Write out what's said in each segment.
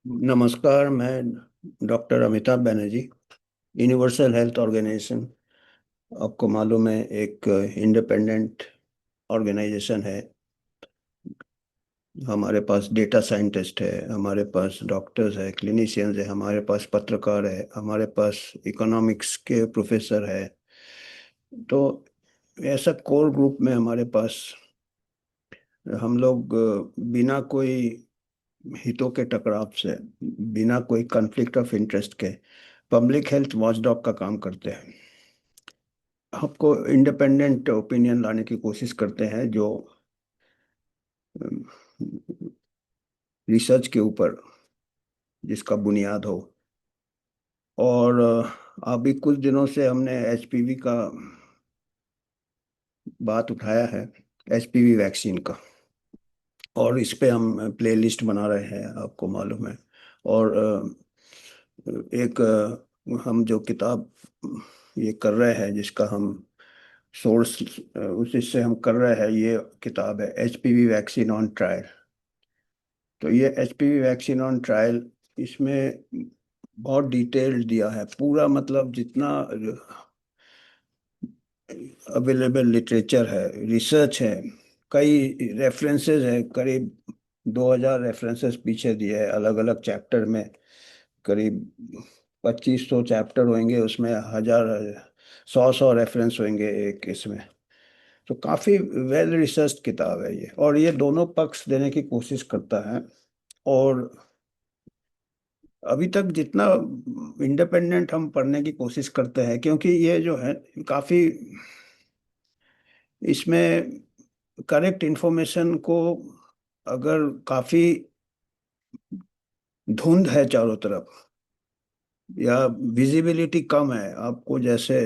नमस्कार। मैं doctor Amitabh Banerjee. Universal health organisation, आपको मालूम है, एक इंडिपेंडेंट ऑर्गेनाइजेशन है। हमारे पास डेटा साइंटिस्ट है, हमारे पास डॉक्टर्स है, क्लिनिशियंस है, हमारे पास पत्रकार है, हमारे पास इकोनॉमिक्स के प्रोफेसर है। तो ऐसा कोर ग्रुप में हमारे पास हम लोग बिना कोई हितों के टकराव से, बिना कोई कॉन्फ्लिक्ट ऑफ इंटरेस्ट के पब्लिक हेल्थ वॉचडॉग का काम करते हैं। आपको इंडिपेंडेंट ओपिनियन लाने की कोशिश करते हैं जो रिसर्च के ऊपर, जिसका बुनियाद हो। और अभी कुछ दिनों से हमने एचपीवी का बात उठाया है, एचपीवी वैक्सीन का। और इस पे हम प्लेलिस्ट बना रहे हैं, आपको मालूम है। और एक हम जो किताब ये कर रहे हैं, जिसका हम सोर्स उसी से हम कर रहे हैं, ये किताब है एचपीवी वैक्सीन ऑन ट्रायल। तो ये एचपीवी वैक्सीन ऑन ट्रायल, इसमें बहुत डिटेल दिया है, पूरा मतलब जितना अवेलेबल लिटरेचर है, रिसर्च है, कई रेफरेंसेस है, करीब 2000 रेफरेंसेस पीछे दिए हैं अलग अलग चैप्टर में। करीब 2500 चैप्टर होंगे उसमें, हजार 100 रेफरेंस होंगे एक इसमें। तो काफ़ी वेल रिसर्च किताब है ये, और ये दोनों पक्ष देने की कोशिश करता है। और अभी तक जितना इंडिपेंडेंट हम पढ़ने की कोशिश करते हैं, क्योंकि ये जो है काफ़ी, इसमें करेक्ट इंफॉर्मेशन को, अगर काफ़ी धुंध है चारों तरफ, या विजिबिलिटी कम है आपको, जैसे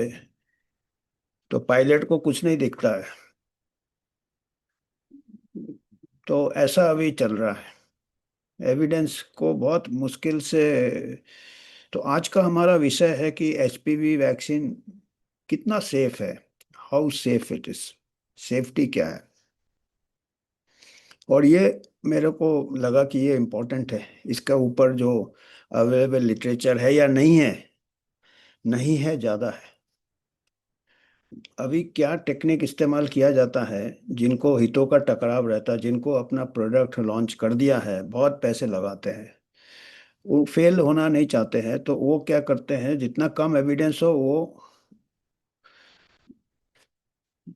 तो पायलट को कुछ नहीं दिखता है, तो ऐसा अभी चल रहा है। एविडेंस को बहुत मुश्किल से। तो आज का हमारा विषय है कि एचपीवी वैक्सीन कितना सेफ है, how safe it is, safety क्या है। और ये मेरे को लगा कि ये इम्पोर्टेंट है। इसका ऊपर जो अवेलेबल लिटरेचर है या नहीं है, नहीं है, ज़्यादा है। अभी क्या टेक्निक इस्तेमाल किया जाता है, जिनको हितों का टकराव रहता है, जिनको अपना प्रोडक्ट लॉन्च कर दिया है, बहुत पैसे लगाते हैं, वो फेल होना नहीं चाहते हैं, तो वो क्या करते हैं, जितना कम एविडेंस हो वो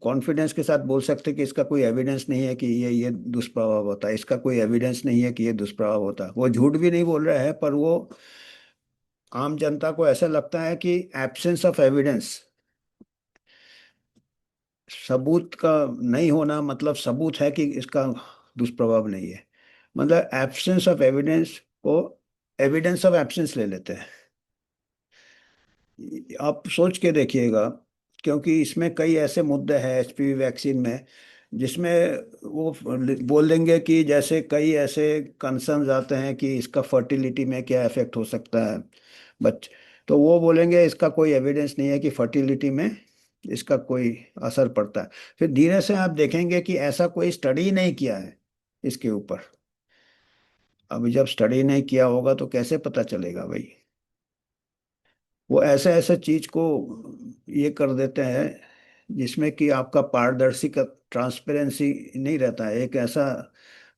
कॉन्फिडेंस के साथ बोल सकते हैं कि इसका कोई एविडेंस नहीं है कि ये दुष्प्रभाव होता है, इसका कोई एविडेंस नहीं है कि ये दुष्प्रभाव होता है। वो झूठ भी नहीं बोल रहा है, पर वो आम जनता को ऐसा लगता है कि एब्सेंस ऑफ एविडेंस, सबूत का नहीं होना मतलब सबूत है कि इसका दुष्प्रभाव नहीं है। मतलब एब्सेंस ऑफ एविडेंस को एविडेंस ऑफ एब्सेंस ले लेते हैं। आप सोच के देखिएगा, क्योंकि इसमें कई ऐसे मुद्दे हैं एचपीवी वैक्सीन में, जिसमें वो बोल देंगे कि जैसे कई ऐसे कंसर्न्स आते हैं कि इसका फर्टिलिटी में क्या इफेक्ट हो सकता है, बच तो वो बोलेंगे इसका कोई एविडेंस नहीं है कि फर्टिलिटी में इसका कोई असर पड़ता है। फिर धीरे से आप देखेंगे कि ऐसा कोई स्टडी नहीं किया है इसके ऊपर। अभी जब स्टडी नहीं किया होगा तो कैसे पता चलेगा भाई। वो ऐसे ऐसे चीज को ये कर देते हैं, जिसमें कि आपका पारदर्शी का ट्रांसपेरेंसी नहीं रहता है। एक ऐसा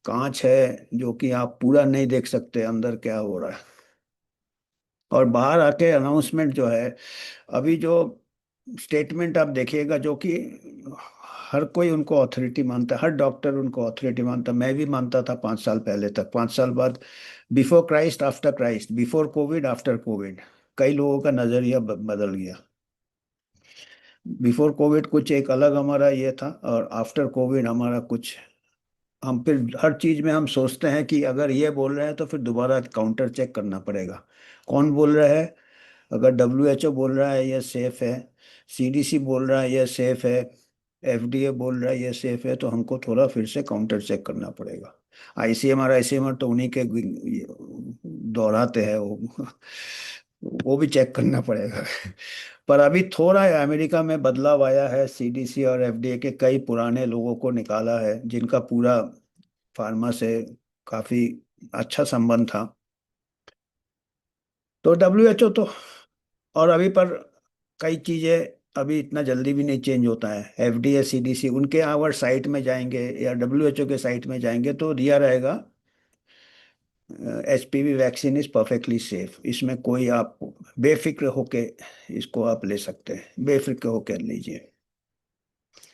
कांच है जो कि आप पूरा नहीं देख सकते अंदर क्या हो रहा है। और बाहर आके अनाउंसमेंट जो है, अभी जो स्टेटमेंट आप देखिएगा, जो कि हर कोई उनको अथॉरिटी मानता है, हर डॉक्टर उनको अथॉरिटी मानता है। मैं भी मानता था 5 साल पहले तक, 5 साल बाद, before Christ after Christ, before Covid after Covid, कई लोगों का नजरिया बदल गया। बिफोर कोविड कुछ एक अलग हमारा ये था, और आफ्टर कोविड हमारा कुछ, हम फिर हर चीज में हम सोचते हैं कि अगर ये बोल रहे हैं तो फिर दोबारा काउंटर चेक करना पड़ेगा, कौन बोल रहा है। अगर डब्ल्यूएचओ बोल रहा है ये सेफ है, सीडीसी बोल रहा है ये सेफ है, एफडीए बोल रहा है ये सेफ है, तो हमको थोड़ा फिर से काउंटर चेक करना पड़ेगा। आईसीएमआर आईसीएमआर तो उन्हीं के दोहराते हैं वो भी चेक करना पड़ेगा। पर अभी थोड़ा अमेरिका में बदलाव आया है, सीडीसी और एफडीए के कई पुराने लोगों को निकाला है, जिनका पूरा फार्मा से काफी अच्छा संबंध था। तो WHO तो, और अभी पर कई चीजें अभी इतना जल्दी भी नहीं चेंज होता है। FDA CDC उनके अगर साइट में जाएंगे या WHO के साइट में जाएंगे तो दिया रहेगा HPV vaccine is perfectly safe, इसमें कोई आप बेफिक्र होके इसको आप ले सकते हैं, बेफिक्र होकर लीजिए।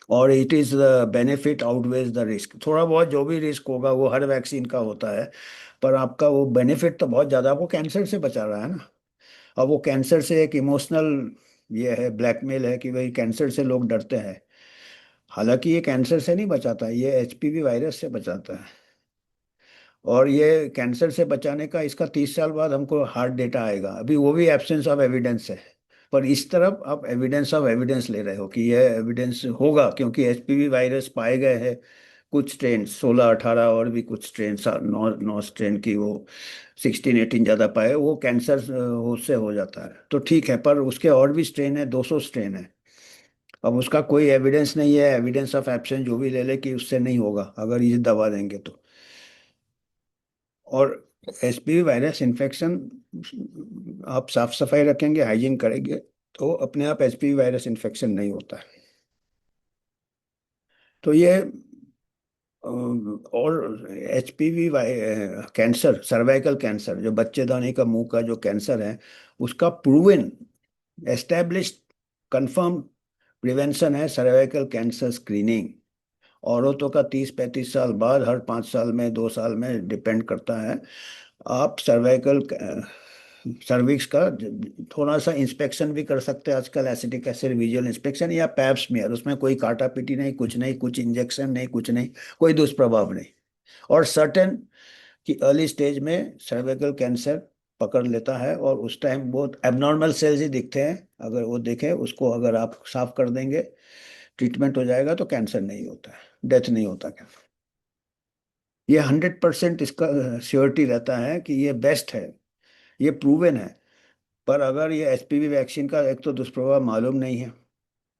और it is the benefit outweighs the risk, थोड़ा बहुत जो भी रिस्क होगा वो हर वैक्सीन का होता है, पर आपका वो बेनिफिट तो बहुत ज़्यादा, आपको कैंसर से बचा रहा है ना। अब वो कैंसर से एक इमोशनल ये है, ब्लैकमेल है कि भाई कैंसर से लोग डरते हैं, हालांकि ये कैंसर से नहीं बचाता, ये HPV वायरस से बचाता है। और ये कैंसर से बचाने का इसका 30 साल बाद हमको हार्ड डेटा आएगा, अभी वो भी एब्सेंस ऑफ एविडेंस है। पर इस तरफ आप एविडेंस ऑफ एविडेंस ले रहे हो कि यह एविडेंस होगा, क्योंकि HPV वायरस पाए गए हैं कुछ स्ट्रेन, 16 18 और भी कुछ स्ट्रेन, 9 9 स्ट्रेन की, वो 16 18 ज़्यादा पाए, वो कैंसर उससे हो जाता है तो ठीक है, पर उसके और भी स्ट्रेन है, 200 स्ट्रेन है। अब उसका कोई एविडेंस नहीं है, एविडेंस ऑफ एब्सेंस जो भी ले ले कि उससे नहीं होगा अगर ये दवा देंगे तो। और HPV वायरस इन्फेक्शन, आप साफ सफाई रखेंगे, हाइजीन करेंगे, तो अपने आप HPV वायरस इन्फेक्शन नहीं होता है। तो ये और HPV कैंसर, सर्वाइकल कैंसर, जो बच्चेदानी का मुंह का जो कैंसर है, उसका प्रूवन एस्टेब्लिश्ड कंफर्म प्रिवेंशन है सर्वाइकल कैंसर स्क्रीनिंग। औरतों का 30 35 साल बाद, हर 5 साल में, 2 साल में, डिपेंड करता है, आप सर्वाइकल सर्विक्स का थोड़ा सा इंस्पेक्शन भी कर सकते हैं आजकल, एसिटिक एसिड विजुअल इंस्पेक्शन या पैप स्मीयर, उसमें कोई काटा पीटी नहीं, कुछ नहीं, कुछ इंजेक्शन नहीं, कुछ नहीं, कोई दुष्प्रभाव नहीं। और सर्टेन कि अर्ली स्टेज में सर्वाइकल कैंसर पकड़ लेता है, और उस टाइम बहुत एबनॉर्मल सेल्स ही दिखते हैं, अगर वो देखें उसको, अगर आप साफ कर देंगे, ट्रीटमेंट हो जाएगा, तो कैंसर नहीं होता है, डेथ नहीं होता कैंसर। ये 100% इसका श्योरिटी रहता है कि ये बेस्ट है, ये प्रूवन है। पर अगर ये HPV वैक्सीन का एक तो दुष्प्रभाव मालूम नहीं है,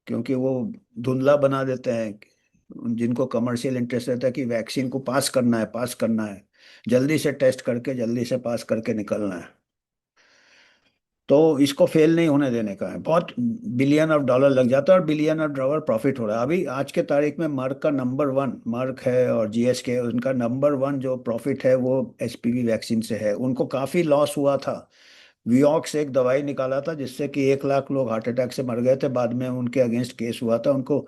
क्योंकि वो धुंधला बना देते हैं, जिनको कमर्शियल इंटरेस्ट रहता है कि वैक्सीन को पास करना है, पास करना है, जल्दी से टेस्ट करके जल्दी से पास करके निकलना है, तो इसको फेल नहीं होने देने का है। बहुत $1 बिलियन लग जाता है और $1 बिलियन प्रॉफिट हो रहा है। अभी आज के तारीख में मर्क का नंबर 1, मर्क है और GSK, उनका नंबर 1 जो प्रॉफिट है वो HPV वैक्सीन से है। उनको काफ़ी लॉस हुआ था, विऑक्स एक दवाई निकाला था जिससे कि 1 लाख लोग हार्ट अटैक से मर गए थे, बाद में उनके अगेंस्ट केस हुआ था, उनको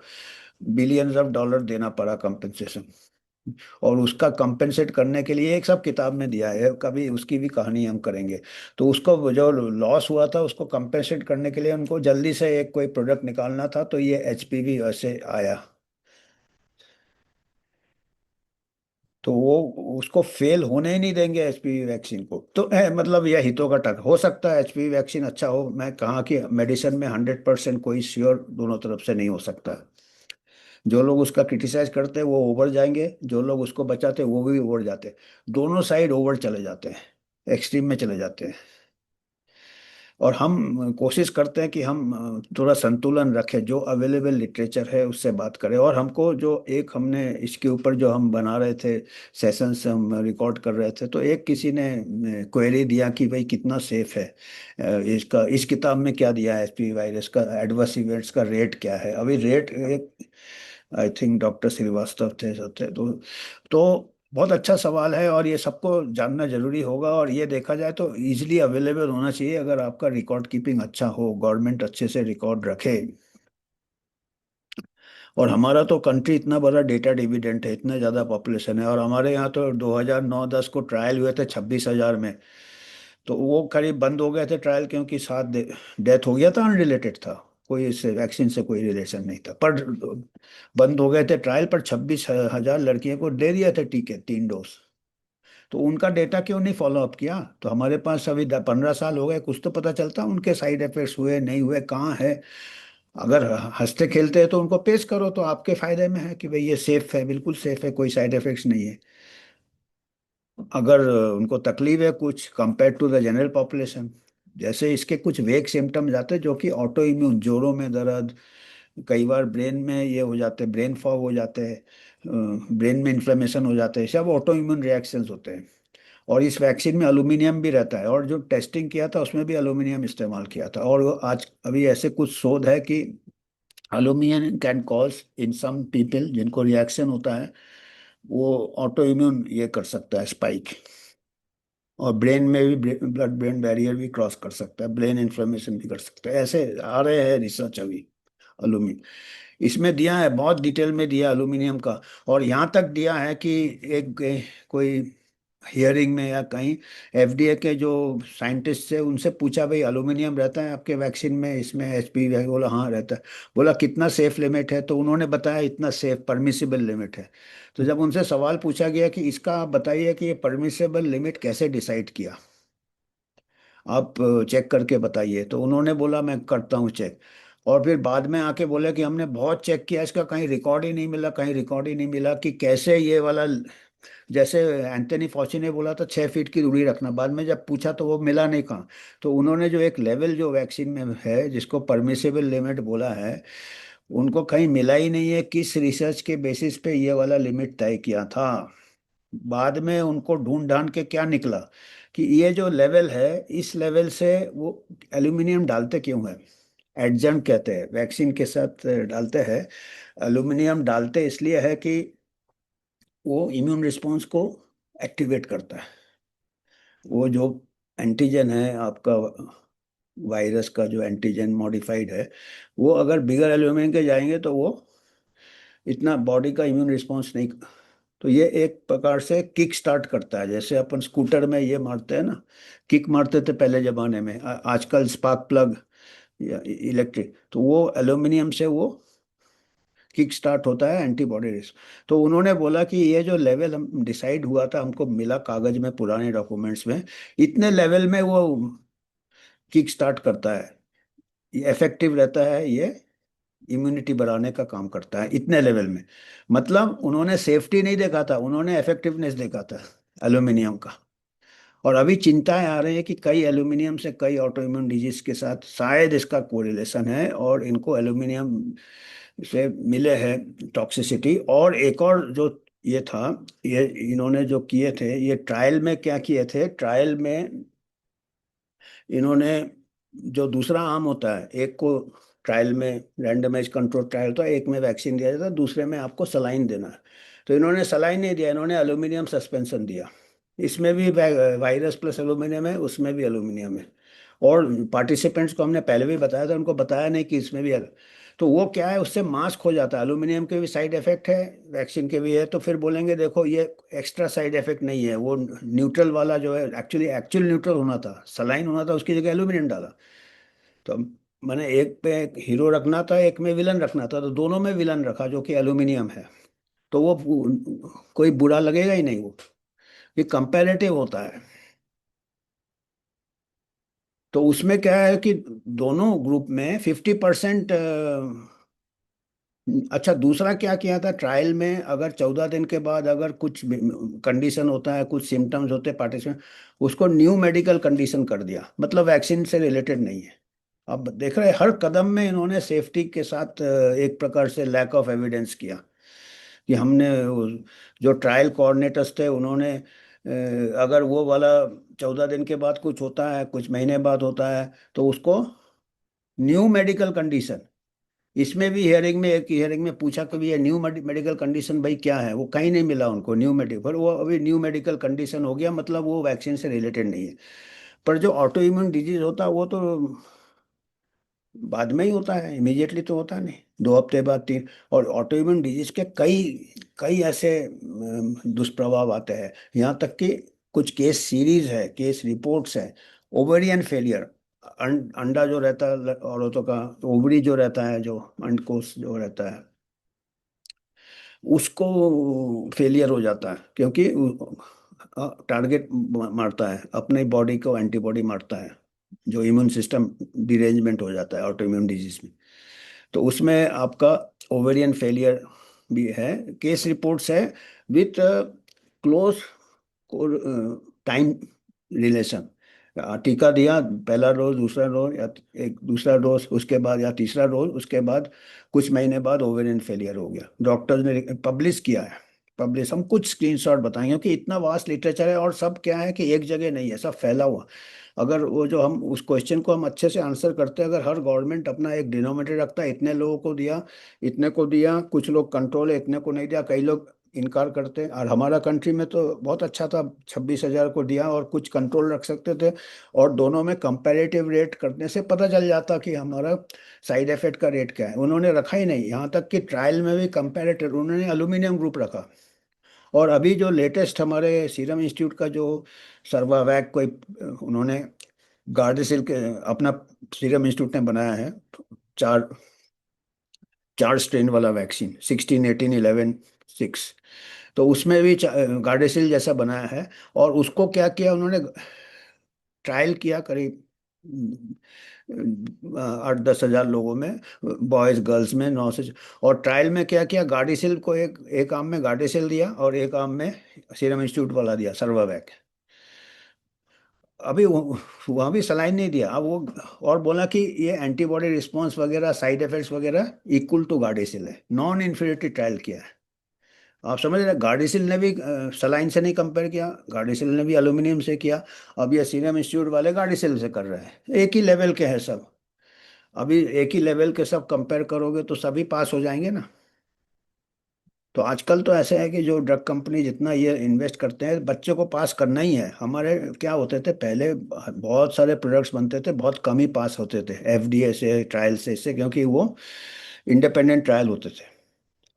$बिलियंस देना पड़ा कंपेंसेशन। और उसका कंपेंसेट करने के लिए एक सब किताब में दिया है, कभी उसकी भी कहानी हम करेंगे। तो उसको जो लॉस हुआ था उसको कंपेंसेट करने के लिए उनको जल्दी से एक कोई प्रोडक्ट निकालना था, तो ये HPV ऐसे आया। तो वो उसको फेल होने ही नहीं देंगे HPV वैक्सीन को, तो मतलब यह हितों का टक हो सकता है HPV वैक्सीन अच्छा हो, मैं कहा कि मेडिसिन में 100% कोई श्योर दोनों तरफ से नहीं हो सकता। जो लोग उसका क्रिटिसाइज करते हैं वो ओवर जाएंगे, जो लोग उसको बचाते हैं वो भी ओवर जाते हैं, दोनों साइड ओवर चले जाते हैं, एक्सट्रीम में चले जाते हैं। और हम कोशिश करते हैं कि हम थोड़ा संतुलन रखें, जो अवेलेबल लिटरेचर है उससे बात करें। और हमको जो एक हमने इसके ऊपर जो हम बना रहे थे सेशंस, हम रिकॉर्ड कर रहे थे, तो एक किसी ने क्वेरी दिया कि भाई कितना सेफ है इसका, इस किताब में क्या दिया है HPV वायरस का एडवर्स इवेंट्स का रेट क्या है। अभी रेट एक, आई थिंक डॉक्टर श्रीवास्तव थे, सब थे, तो बहुत अच्छा सवाल है, और ये सबको जानना जरूरी होगा। और ये देखा जाए तो इजीली अवेलेबल होना चाहिए, अगर आपका रिकॉर्ड कीपिंग अच्छा हो, गवर्नमेंट अच्छे से रिकॉर्ड रखे। और हमारा तो कंट्री इतना बड़ा डेटा डिविडेंट है, इतना ज़्यादा पॉपुलेशन है, और हमारे यहाँ तो 2009 10 को ट्रायल हुए थे 26,000 में, तो वो करीब बंद हो गए थे ट्रायल, क्योंकि 7 डेथ हो गया था, अनरिलेटेड था, कोई इससे वैक्सीन से कोई रिलेशन नहीं था, पर बंद हो गए थे ट्रायल। पर 26,000 लड़कियों को दे दिए थे टीके, 3 डोज। तो उनका डेटा क्यों नहीं फॉलो अप किया? तो हमारे पास अभी 15 साल हो गए, कुछ तो पता चलता उनके साइड इफेक्ट्स हुए नहीं हुए, कहाँ है। अगर हंसते खेलते हैं तो उनको पेश करो, तो आपके फायदे में है कि भाई ये सेफ है, बिल्कुल सेफ है, कोई साइड इफेक्ट्स नहीं है। अगर उनको तकलीफ है कुछ compare to the general population, जैसे इसके कुछ वेग सिम्टम्स आते हैं जो कि ऑटो इम्यून, जोड़ों में दर्द, कई बार ब्रेन में ये हो जाते हैं, ब्रेन फॉग हो जाते हैं, ब्रेन में इन्फ्लेमेशन हो जाते हैं, सब ऑटो इम्यून रिएक्शंस होते हैं। और इस वैक्सीन में एल्यूमिनियम भी रहता है, और जो टेस्टिंग किया था उसमें भी एल्यूमिनियम इस्तेमाल किया था। और वो आज अभी ऐसे कुछ शोध है कि aluminium can cause in some people जिनको रिएक्शन होता है, वो ऑटो इम्यून ये कर सकता है, स्पाइक। और ब्रेन में भी ब्लड ब्रेन बैरियर भी क्रॉस कर सकता है, ब्रेन इन्फ्लेमेशन भी कर सकता है। ऐसे आ रहे हैं रिसर्च अभी एल्यूमिनियम इसमें दिया है, बहुत डिटेल में दिया एल्यूमिनियम का। और यहाँ तक दिया है कि कोई हियरिंग में या कहीं एफडीए के जो साइंटिस्ट थे उनसे पूछा, भाई एल्यूमिनियम रहता है आपके वैक्सीन में, इसमें एचपीवी है? बोला हाँ रहता है। बोला कितना सेफ लिमिट है? तो उन्होंने बताया इतना सेफ परमिसिबल लिमिट है। तो जब उनसे सवाल पूछा गया कि इसका आप बताइए कि ये परमिसिबल लिमिट कैसे डिसाइड किया, आप चेक करके बताइए, तो उन्होंने बोला मैं करता हूँ चेक। और फिर बाद में आके बोले कि हमने बहुत चेक किया, इसका कहीं रिकॉर्ड ही नहीं मिला, कहीं रिकॉर्ड ही नहीं मिला कि कैसे ये वाला, जैसे एंथनी फॉची ने बोला था 6 फीट की दूरी रखना, बाद में जब पूछा तो वो मिला नहीं कहाँ। तो उन्होंने जो एक लेवल जो वैक्सीन में है जिसको परमिसिबल लिमिट बोला है, उनको कहीं मिला ही नहीं है। किस रिसर्च के बेसिस पे ये वाला लिमिट तय किया था? बाद में उनको ढूंढ ढांड के क्या निकला कि ये जो लेवल है, इस लेवल से वो एल्यूमिनियम डालते क्यों है, एडजंक्ट कहते हैं, वैक्सीन के साथ डालते हैं। एल्यूमिनियम डालते इसलिए है कि वो इम्यून रिस्पॉन्स को एक्टिवेट करता है। वो जो एंटीजन है आपका, वायरस का जो एंटीजन मॉडिफाइड है, वो अगर बिगर एल्यूमिनियम के जाएंगे तो वो इतना बॉडी का इम्यून रिस्पॉन्स नहीं। तो ये एक प्रकार से किक स्टार्ट करता है, जैसे अपन स्कूटर में ये मारते हैं ना, किक मारते थे पहले जमाने में, आजकल स्पार्क प्लग या इलेक्ट्रिक, तो वो एल्यूमिनियम से वो किक स्टार्ट होता है एंटीबॉडी रिस्क। तो उन्होंने बोला कि ये जो लेवल हम डिसाइड हुआ था, हमको मिला कागज में पुराने डॉक्यूमेंट्स में, इतने लेवल में वो किक स्टार्ट करता है, ये इफेक्टिव रहता है, ये इम्यूनिटी बढ़ाने का काम करता है इतने लेवल में। मतलब उन्होंने सेफ्टी नहीं देखा था, उन्होंने इफेक्टिवनेस देखा था एल्यूमिनियम का। और अभी चिंताएं आ रही है कि कई एल्यूमिनियम से कई ऑटो इम्यून डिजीज के साथ शायद इसका कोरिलेशन है, और इनको एल्यूमिनियम से मिले हैं टॉक्सिसिटी। और एक और जो ये था, ये इन्होंने जो किए थे, ये ट्रायल में क्या किए थे, ट्रायल में इन्होंने जो दूसरा आम होता है, एक को ट्रायल में रैंडमाइज कंट्रोल ट्रायल होता है, एक में वैक्सीन दिया जाता है, दूसरे में आपको सलाइन देना है। तो इन्होंने सलाइन नहीं दिया, इन्होंने एल्यूमिनियम सस्पेंशन दिया। इसमें भी वायरस प्लस एल्यूमिनियम है, उसमें भी एल्यूमिनियम है। और पार्टिसिपेंट्स को हमने पहले भी बताया था, उनको बताया नहीं कि इसमें भी है। तो वो क्या है, उससे मास्क हो जाता है। एल्यूमिनियम के भी साइड इफेक्ट है, वैक्सीन के भी है, तो फिर बोलेंगे देखो ये एक्स्ट्रा साइड इफेक्ट नहीं है, वो न्यूट्रल वाला जो है, एक्चुअली एक्चुअल न्यूट्रल होना था, सलाइन होना था, उसकी जगह एल्यूमिनियम डाला। तो मैंने एक पे हीरो रखना था, एक में विलन रखना था, तो दोनों में विलन रखा जो कि एल्यूमिनियम है। तो वो कोई बुरा लगेगा ही नहीं, वो ये कंपैरेटिव होता है। तो उसमें क्या है कि दोनों ग्रुप में 50%। अच्छा, दूसरा क्या किया था ट्रायल में, अगर 14 दिन के बाद अगर कुछ कंडीशन होता है, कुछ सिम्टम्स होते हैं पार्टिसिपेंट, उसको न्यू मेडिकल कंडीशन कर दिया, मतलब वैक्सीन से रिलेटेड नहीं है। अब देख रहे हैं हर कदम में इन्होंने सेफ्टी के साथ एक प्रकार से लैक ऑफ एविडेंस किया कि हमने जो ट्रायल कोऑर्डिनेटर्स थे उन्होंने अगर वो वाला 14 दिन के बाद कुछ होता है, कुछ महीने बाद होता है, तो उसको न्यू मेडिकल कंडीशन। इसमें भी हियरिंग में, एक हियरिंग में पूछा कि ये न्यू मेडिकल कंडीशन भाई क्या है, वो कहीं नहीं मिला उनको न्यू मेडिकल, पर वो अभी न्यू मेडिकल कंडीशन हो गया, मतलब वो वैक्सीन से रिलेटेड नहीं है। पर जो ऑटो इम्यून डिजीज होता है वो तो बाद में ही होता है, इमीडिएटली तो होता नहीं, 2 हफ्ते बाद, तीन। और ऑटो इम्यून डिजीज के कई कई ऐसे दुष्प्रभाव आते हैं, यहाँ तक कि कुछ केस सीरीज है, केस रिपोर्ट्स है। ओवेरियन फेलियर, अंडा जो रहता है औरतों का, ओवरी जो रहता है, जो अंडकोश जो रहता है, उसको फेलियर हो जाता है, क्योंकि टारगेट मारता है, अपने बॉडी को एंटीबॉडी मारता है, जो इम्यून सिस्टम डिरेंजमेंट हो जाता है ऑटो इम्यून डिजीज में। तो उसमें आपका ओवेरियन फेलियर भी है, केस रिपोर्ट्स है, विथ क्लोज टाइम रिलेशन। टीका दिया, पहला डोज, दूसरा डोज, या एक दूसरा डोज उसके बाद, या तीसरा डोज उसके बाद कुछ महीने बाद ओवेरियन फेलियर हो गया, डॉक्टर्स ने पब्लिश किया है। पब्लिश, हम कुछ स्क्रीनशॉट बताएंगे क्योंकि इतना वास्ट लिटरेचर है, और सब क्या है कि एक जगह नहीं है, सब फैला हुआ। अगर वो जो हम उस क्वेश्चन को हम अच्छे से आंसर करते हैं, अगर हर गवर्नमेंट अपना एक डिनोमिनेटर रखता है, इतने लोगों को दिया, इतने को दिया, कुछ लोग कंट्रोल है, इतने को नहीं दिया, कई लोग इनकार करते हैं, और हमारा कंट्री में तो बहुत अच्छा था, 26,000 को दिया और कुछ कंट्रोल रख सकते थे, और दोनों में कंपैरेटिव रेट करने से पता चल जाता कि हमारा साइड इफेक्ट का रेट क्या है। उन्होंने रखा ही नहीं, यहाँ तक कि ट्रायल में भी कंपैरेटिव उन्होंने एल्यूमिनियम ग्रुप रखा। और अभी जो लेटेस्ट हमारे सीरम इंस्टीट्यूट का जो सर्वावैक कोई उन्होंने गार्डेसिल के अपना सीरम इंस्टीट्यूट ने बनाया है, चार चार स्ट्रेन वाला वैक्सीन, 16, 18, 11, 6, तो उसमें भी गार्डेसिल जैसा बनाया है। और उसको क्या किया उन्होंने, ट्रायल किया करीब 8-10 हज़ार लोगों में, बॉयज गर्ल्स में 9 से। और ट्रायल में क्या किया, गार्डेसिल को एक एक आर्म में गार्डेसिल दिया और एक आर्म में सीरम इंस्टीट्यूट वाला दिया सर्वावैक। अभी वहाँ भी सलाइन नहीं दिया, अब वो और बोला कि ये एंटीबॉडी रिस्पॉन्स वगैरह साइड इफेक्ट्स वगैरह इक्वल टू गार्डेसिल है, नॉन इन्फीरियरिटी ट्रायल किया है। आप समझ रहे हैं, गार्डेसिल ने भी सलाइन से नहीं कंपेयर किया, गार्डेसिल ने भी एल्यूमिनियम से किया। अब ये सीरम इंस्टीट्यूट वाले गार्डेसिल से कर रहे हैं, एक ही लेवल के हैं सब। अभी एक ही लेवल के सब कंपेयर करोगे तो सभी पास हो जाएंगे ना। तो आजकल तो ऐसे है कि जो ड्रग कंपनी जितना ये इन्वेस्ट करते हैं, बच्चे को पास करना ही है। हमारे क्या होते थे पहले, बहुत सारे प्रोडक्ट्स बनते थे, बहुत कम ही पास होते थे एफडीए से, ट्रायल से, इससे क्योंकि वो इंडिपेंडेंट ट्रायल होते थे।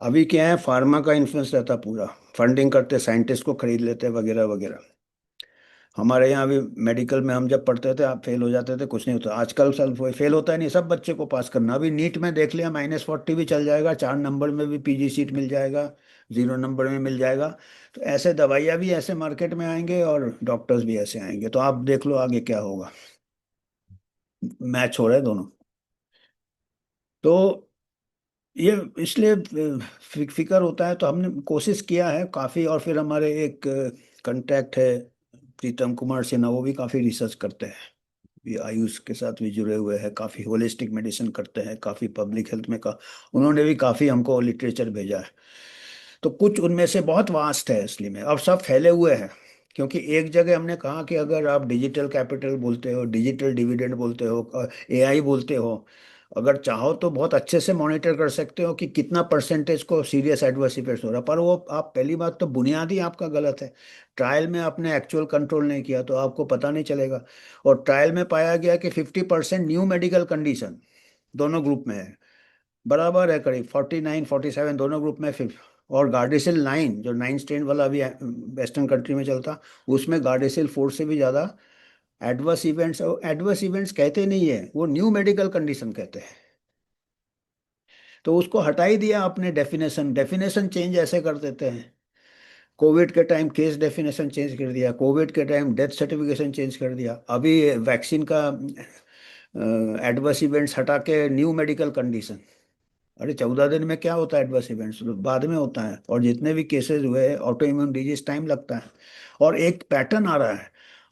अभी क्या है, फार्मा का इन्फ्लुएंस रहता पूरा, फंडिंग करते, साइंटिस्ट को खरीद लेते वगैरह वगैरह। हमारे यहाँ भी मेडिकल में हम जब पढ़ते थे, आप फेल हो जाते थे, कुछ नहीं होता। आजकल सब फेल होता है नहीं, सब बच्चे को पास करना। अभी नीट में देख लिया, -40 भी चल जाएगा, 4 नंबर में भी पीजी सीट मिल जाएगा, 0 नंबर में मिल जाएगा। तो ऐसे दवाइयाँ भी ऐसे मार्केट में आएंगे और डॉक्टर्स भी ऐसे आएंगे, तो आप देख लो आगे क्या होगा। मैच हो रहे हैं दोनों। तो ये इसलिए फिक्र होता है। तो हमने कोशिश किया है काफ़ी, और फिर हमारे एक कांटेक्ट है प्रीतम कुमार सिन्हा, वो भी काफ़ी रिसर्च करते हैं, ये आयुष के साथ भी जुड़े हुए हैं, काफ़ी होलिस्टिक मेडिसिन करते हैं, काफ़ी पब्लिक हेल्थ में का उन्होंने भी काफ़ी हमको लिटरेचर भेजा है। तो कुछ उनमें से बहुत वास्ट है असली में, अब सब फैले हुए हैं। क्योंकि एक जगह हमने कहा कि अगर आप डिजिटल कैपिटल बोलते हो, डिजिटल डिविडेंड बोलते हो, एआई बोलते हो, अगर चाहो तो बहुत अच्छे से मॉनिटर कर सकते हो कि कितना परसेंटेज को सीरियस एडवर्स इफेक्ट्स हो रहा है। पर वो आप पहली बात तो बुनियादी आपका गलत है, ट्रायल में आपने एक्चुअल कंट्रोल नहीं किया तो आपको पता नहीं चलेगा। और ट्रायल में पाया गया कि 50% न्यू मेडिकल कंडीशन दोनों ग्रुप में है, बराबर है करीब 49-47 दोनों ग्रुप में। फिर और गार्डेसिल 9, जो 9 स्ट्रेन वाला अभी वेस्टर्न कंट्री में चलता, उसमें गार्डेसिल 4 से भी ज़्यादा एडवर्स इवेंट्स। एडवर्स इवेंट्स कहते नहीं है, वो न्यू मेडिकल कंडीशन कहते हैं। तो उसको हटा ही दिया आपने, डेफिनेशन डेफिनेशन चेंज ऐसे कर देते हैं। कोविड के टाइम केस डेफिनेशन चेंज कर दिया, कोविड के टाइम डेथ सर्टिफिकेशन चेंज कर दिया, अभी वैक्सीन का एडवर्स इवेंट्स हटा के न्यू मेडिकल कंडीशन। अरे 14 दिन में क्या होता है एडवर्स इवेंट्स, बाद में होता है। और जितने भी केसेस हुए ऑटो इम्यून डिजीज, टाइम लगता है। और एक पैटर्न आ रहा है,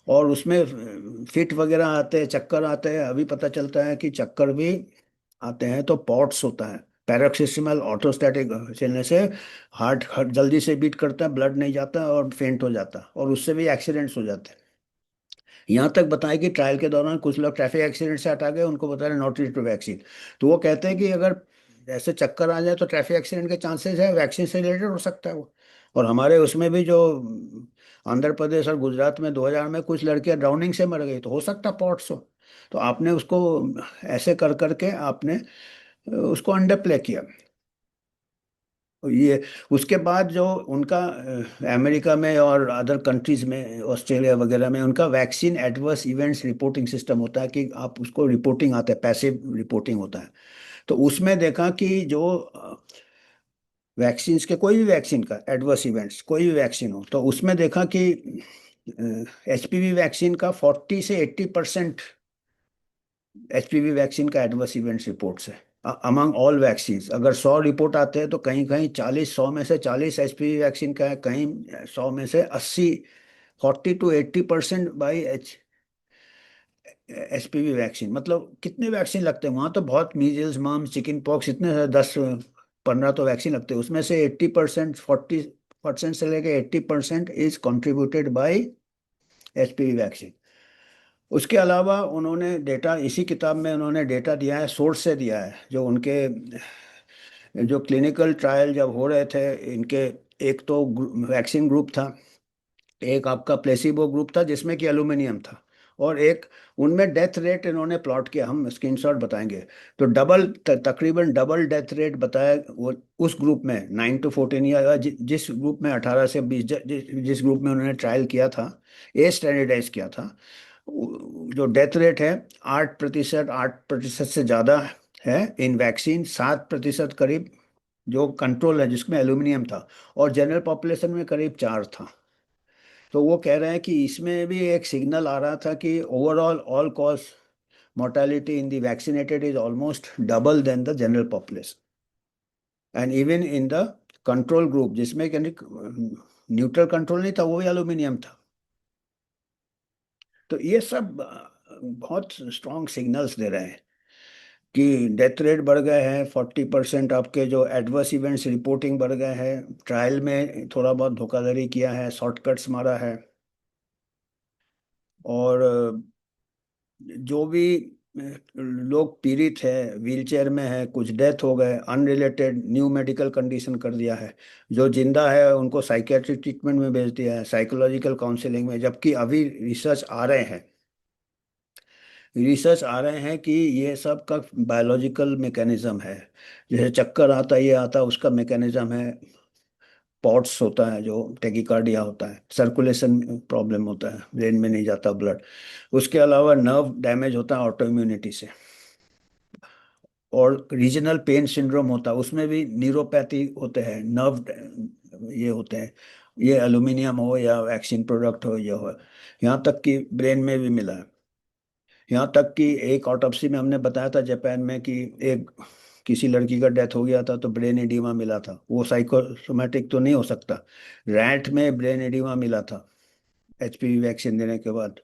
और उसमें फिट वगैरह आते हैं, चक्कर आते हैं, अभी पता चलता है कि चक्कर भी आते हैं तो पॉट्स होता है। पैरोक्सिस्मल ऑर्थोस्टैटिक चलने से हार्ट हार्ट जल्दी से बीट करता है, ब्लड नहीं जाता और फेंट हो जाता है, और उससे भी एक्सीडेंट्स हो जाते हैं। यहाँ तक बताया कि ट्रायल के दौरान कुछ लोग ट्रैफिक एक्सीडेंट से हटा गए, उनको बता रहे नॉट टू वैक्सीन। तो वो कहते हैं कि अगर ऐसे चक्कर आ जाए तो ट्रैफिक एक्सीडेंट के चांसेस है, वैक्सीन से रिलेटेड हो सकता है वो। और हमारे उसमें भी जो आंध्र प्रदेश और गुजरात में 2000 में कुछ लड़कियां ड्राउनिंग से मर गई, तो हो सकता है पॉट्स हो। तो आपने उसको ऐसे कर करके आपने उसको अंडर प्ले किया। ये उसके बाद जो उनका अमेरिका में और अदर कंट्रीज में, ऑस्ट्रेलिया वगैरह में, उनका vaccine adverse events reporting system होता है कि आप उसको रिपोर्टिंग आता है, पैसिव रिपोर्टिंग होता है। तो उसमें देखा कि जो वैक्सीन्स के, कोई भी वैक्सीन का एडवर्स इवेंट्स, कोई भी वैक्सीन हो, तो उसमें देखा कि एचपीवी वैक्सीन का 40 से 80% एचपीवी वैक्सीन का एडवर्स इवेंट्स रिपोर्ट्स है अमंग ऑल वैक्सीन। अगर 100 रिपोर्ट आते हैं तो कहीं कहीं 40, 100 में से 40 एचपीवी वैक्सीन का है, कहीं 100 में से 80, 40 to 80% बाई एचपीवी वैक्सीन। मतलब कितने वैक्सीन लगते हैं वहां, तो बहुत, मीजल्स, मम्स, चिकन पॉक्स, इतने 10-15 तो वैक्सीन लगते हैं, उसमें से 80%, 40 परसेंट से लेके 80% is contributed by HPV vaccine. उसके अलावा उन्होंने डेटा, इसी किताब में उन्होंने डेटा दिया है, सोर्स से दिया है, जो उनके जो क्लिनिकल ट्रायल जब हो रहे थे इनके, एक तो वैक्सीन ग्रुप था, एक आपका प्लेसिबो ग्रुप था जिसमें कि एल्यूमिनियम था, और एक उनमें डेथ रेट इन्होंने प्लॉट किया, हम स्क्रीनशॉट बताएंगे। तो तकरीबन डबल डेथ रेट बताया वो उस ग्रुप में 9 to 14 या जिस ग्रुप में 18 से 20, जिस ग्रुप में उन्होंने ट्रायल किया था, ए स्टैंडर्डाइज किया था, जो डेथ रेट है 8%, 8% से ज़्यादा है इन वैक्सीन, 7% करीब जो कंट्रोल है जिसमें एल्यूमिनियम था, और जनरल पॉपुलेशन में करीब 4 था। तो वो कह रहे हैं कि इसमें भी एक सिग्नल आ रहा था कि overall all cause mortality in the vaccinated is almost double than the general population, and even in the control group जिसमें न्यूट्रल कंट्रोल नहीं था, वो भी एल्यूमिनियम था। तो ये सब बहुत स्ट्रॉन्ग सिग्नल्स दे रहे हैं कि डेथ रेट बढ़ गए हैं, 40% आपके जो एडवर्स इवेंट्स रिपोर्टिंग बढ़ गए हैं, ट्रायल में थोड़ा बहुत धोखाधड़ी किया है, शॉर्टकट्स मारा है, और जो भी लोग पीड़ित है, व्हीलचेयर में है, कुछ डेथ हो गए, अनरिलेटेड न्यू मेडिकल कंडीशन कर दिया है, जो जिंदा है उनको साइकेट्रिक ट्रीटमेंट में भेज दिया है, साइकोलॉजिकल काउंसलिंग में, जबकि अभी रिसर्च आ रहे हैं कि ये सब का बायोलॉजिकल मैकेनिज्म है। जैसे चक्कर आता है, ये आता है, उसका मैकेनिज्म है, पॉट्स होता है, जो टेकिकार्डिया होता है, सर्कुलेशन प्रॉब्लम होता है, ब्रेन में नहीं जाता ब्लड। उसके अलावा नर्व डैमेज होता है ऑटो इम्यूनिटी से, और रीजनल पेन सिंड्रोम होता है, उसमें भी न्यूरोपैथी होते हैं, नर्व ये होते हैं, ये एल्यूमिनियम हो या वैक्सीन प्रोडक्ट हो, ये हो। यहाँ तक कि ब्रेन में भी मिला है। यहाँ तक कि एक ऑटोप्सी में हमने बताया था जापान में कि एक किसी लड़की का डेथ हो गया था तो ब्रेन एडिमा मिला था, वो साइकोसोमेटिक तो नहीं हो सकता, रैट में ब्रेन एडिमा मिला था एचपीवी वैक्सीन देने के बाद।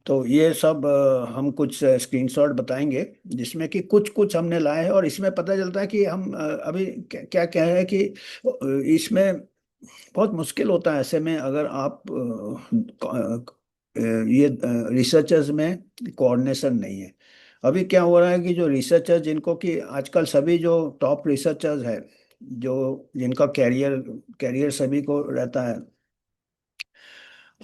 तो ये सब हम कुछ स्क्रीनशॉट बताएंगे जिसमें कि कुछ कुछ हमने लाए हैं, और इसमें पता चलता है कि हम अभी क्या क्या है कि इसमें बहुत मुश्किल होता है ऐसे में, अगर आप ये रिसर्चर्स में कोऑर्डिनेशन नहीं है। अभी क्या हो रहा है कि जो रिसर्चर्स, जिनको कि आजकल सभी जो टॉप रिसर्चर्स है, जो जिनका कैरियर कैरियर सभी को रहता है,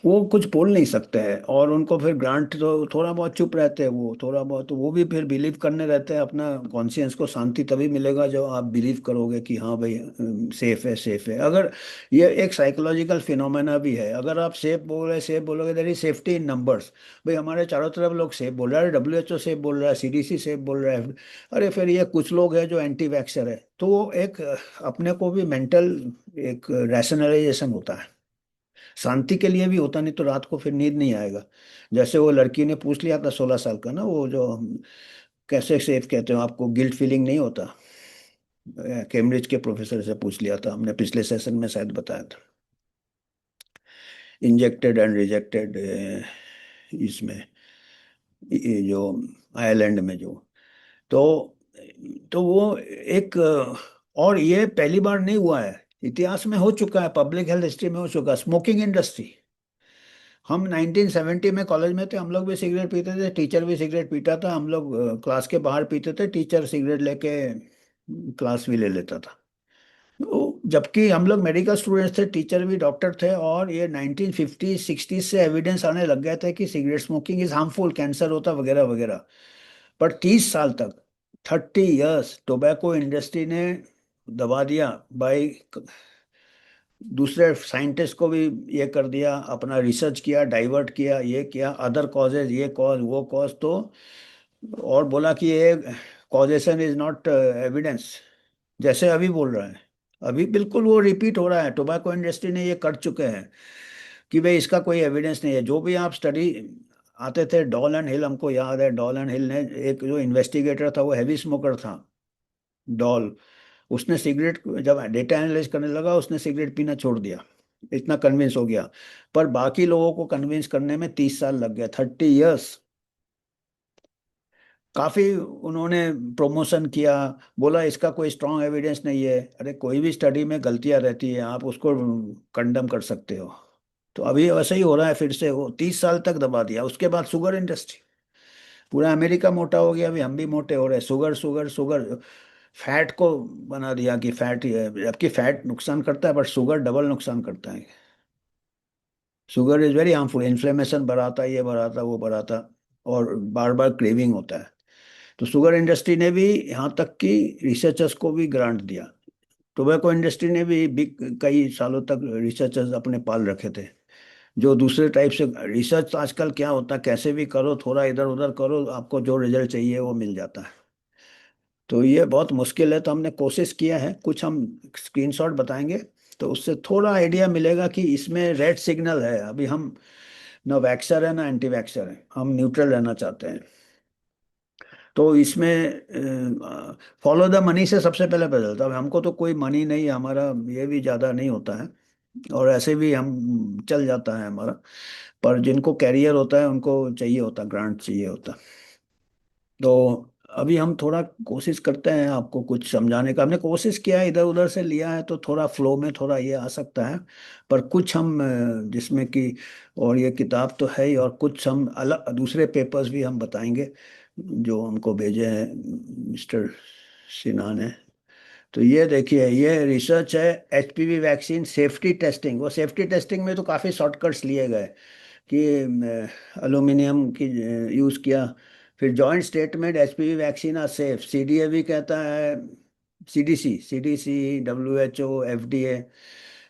वो कुछ बोल नहीं सकते हैं, और उनको फिर ग्रांट तो थोड़ा बहुत चुप रहते हैं, वो थोड़ा बहुत, तो वो भी फिर बिलीव करने रहते हैं। अपना कॉन्शियंस को शांति तभी मिलेगा जो आप बिलीव करोगे कि हाँ भाई सेफ है, सेफ है। अगर ये एक साइकोलॉजिकल फिनोमेना भी है, अगर आप सेफ बोल रहे, सेफ बोलोगे, there is safety in numbers. भाई हमारे चारों तरफ लोग सेफ बोल रहे हैं, WHO सेफ बोल रहा है, CDC सेफ बोल रहा है, अरे फिर ये कुछ लोग हैं जो एंटी वैक्सर है, तो वो एक अपने को भी मेंटल एक रैशनलाइजेशन होता है, शांति के लिए भी होता, नहीं तो रात को फिर नींद नहीं आएगा। जैसे वो लड़की ने पूछ लिया था 16 साल का ना, वो जो हम कैसे सेफ कहते हो, आपको गिल्ट फीलिंग नहीं होता, कैम्ब्रिज के प्रोफेसर से पूछ लिया था हमने, पिछले सेशन में शायद बताया था, इंजेक्टेड एंड रिजेक्टेड, इसमें ये जो आयरलैंड में जो, तो वो एक और ये पहली बार नहीं हुआ है, इतिहास में हो चुका है, पब्लिक हेल्थ हिस्ट्री में हो चुका है। स्मोकिंग इंडस्ट्री, हम 1970 में कॉलेज में थे, हम लोग भी सिगरेट पीते थे, टीचर भी सिगरेट पीता था, हम लोग क्लास के बाहर पीते थे, टीचर सिगरेट लेके क्लास भी ले लेता था। तो जबकि हम लोग मेडिकल स्टूडेंट्स थे, टीचर भी डॉक्टर थे, और ये 1950 60 से एविडेंस आने लग गए थे कि cigarette smoking is harmful, cancer होता वगैरह वगैरह। पर 30 साल तक, 30 इयर्स टोबैको इंडस्ट्री ने दबा दिया, बाई दूसरे साइंटिस्ट को भी ये कर दिया, अपना रिसर्च किया, डाइवर्ट किया, ये किया, अदर कॉजेज, ये कॉज वो कॉज, तो और बोला कि ये कॉजेशन इज नॉट एविडेंस, जैसे अभी बोल रहा है। अभी बिल्कुल वो रिपीट हो रहा है, टोबैको इंडस्ट्री ने ये कर चुके हैं कि भाई इसका कोई एविडेंस नहीं है। जो भी आप स्टडी आते थे, डॉल एंड हिल, हमको याद है, डॉल एंड हिल ने, एक जो इन्वेस्टिगेटर था वो हैवी स्मोकर था, डॉल, उसने सिगरेट, जब डेटा एनालाइज करने लगा उसने सिगरेट पीना छोड़ दिया, इतना कन्विंस हो गया। पर बाकी लोगों को कन्विंस करने में 30 साल लग गए, 30 इयर्स। काफी उन्होंने प्रमोशन किया, बोला इसका कोई स्ट्रांग एविडेंस नहीं है। अरे कोई भी स्टडी में गलतियां रहती है, आप उसको कंडम कर सकते हो। तो अभी वैसे ही हो रहा है फिर से, वो 30 साल तक दबा दिया। उसके बाद शुगर इंडस्ट्री, पूरा अमेरिका मोटा हो गया, अभी हम भी मोटे हो रहे हैं। शुगर शुगर शुगर, फैट को बना दिया कि फैट ही है, जबकि फैट नुकसान करता है पर शुगर डबल नुकसान करता है। Sugar is very harmful, inflammation बढ़ाता है, ये बढ़ाता वो बढ़ाता, और बार बार क्रेविंग होता है। तो शुगर इंडस्ट्री ने भी, यहाँ तक कि रिसर्चर्स को भी ग्रांट दिया। टोबैको इंडस्ट्री ने भी कई सालों तक रिसर्चर्स अपने पाल रखे थे, जो दूसरे टाइप से रिसर्च आजकल क्या होता है, कैसे भी करो, थोड़ा इधर उधर करो, आपको जो रिजल्ट चाहिए वो मिल जाता है। तो ये बहुत मुश्किल है। तो हमने कोशिश किया है, कुछ हम स्क्रीनशॉट बताएंगे तो उससे थोड़ा आइडिया मिलेगा कि इसमें रेड सिग्नल है। अभी हम ना वैक्सर है ना एंटी वैक्सर है, हम न्यूट्रल रहना चाहते हैं। तो इसमें फॉलो द मनी से सबसे पहले पता चलता है। अब हमको तो कोई मनी नहीं, हमारा ये भी ज़्यादा नहीं होता है, और ऐसे भी हम चल जाता है हमारा। पर जिनको कैरियर होता है उनको चाहिए होता, ग्रांट चाहिए होता। तो अभी हम थोड़ा कोशिश करते हैं आपको कुछ समझाने का। हमने कोशिश किया है, इधर उधर से लिया है, तो थोड़ा फ्लो में थोड़ा ये आ सकता है। पर कुछ हम जिसमें कि, और ये किताब तो है ही, और कुछ हम अलग दूसरे पेपर्स भी हम बताएंगे जो हमको भेजे हैं मिस्टर सिन्हा ने। तो ये देखिए, ये रिसर्च है, एचपीवी वैक्सीन सेफ्टी टेस्टिंग। वो सेफ्टी टेस्टिंग में तो काफ़ी शॉर्टकट्स लिए गए कि एल्यूमिनियम की यूज़ किया। फिर joint statement HPV vaccine are safe, CDA भी कहता है, सीडीसी सीडीसी, डब्ल्यूएचओ, एफडीए।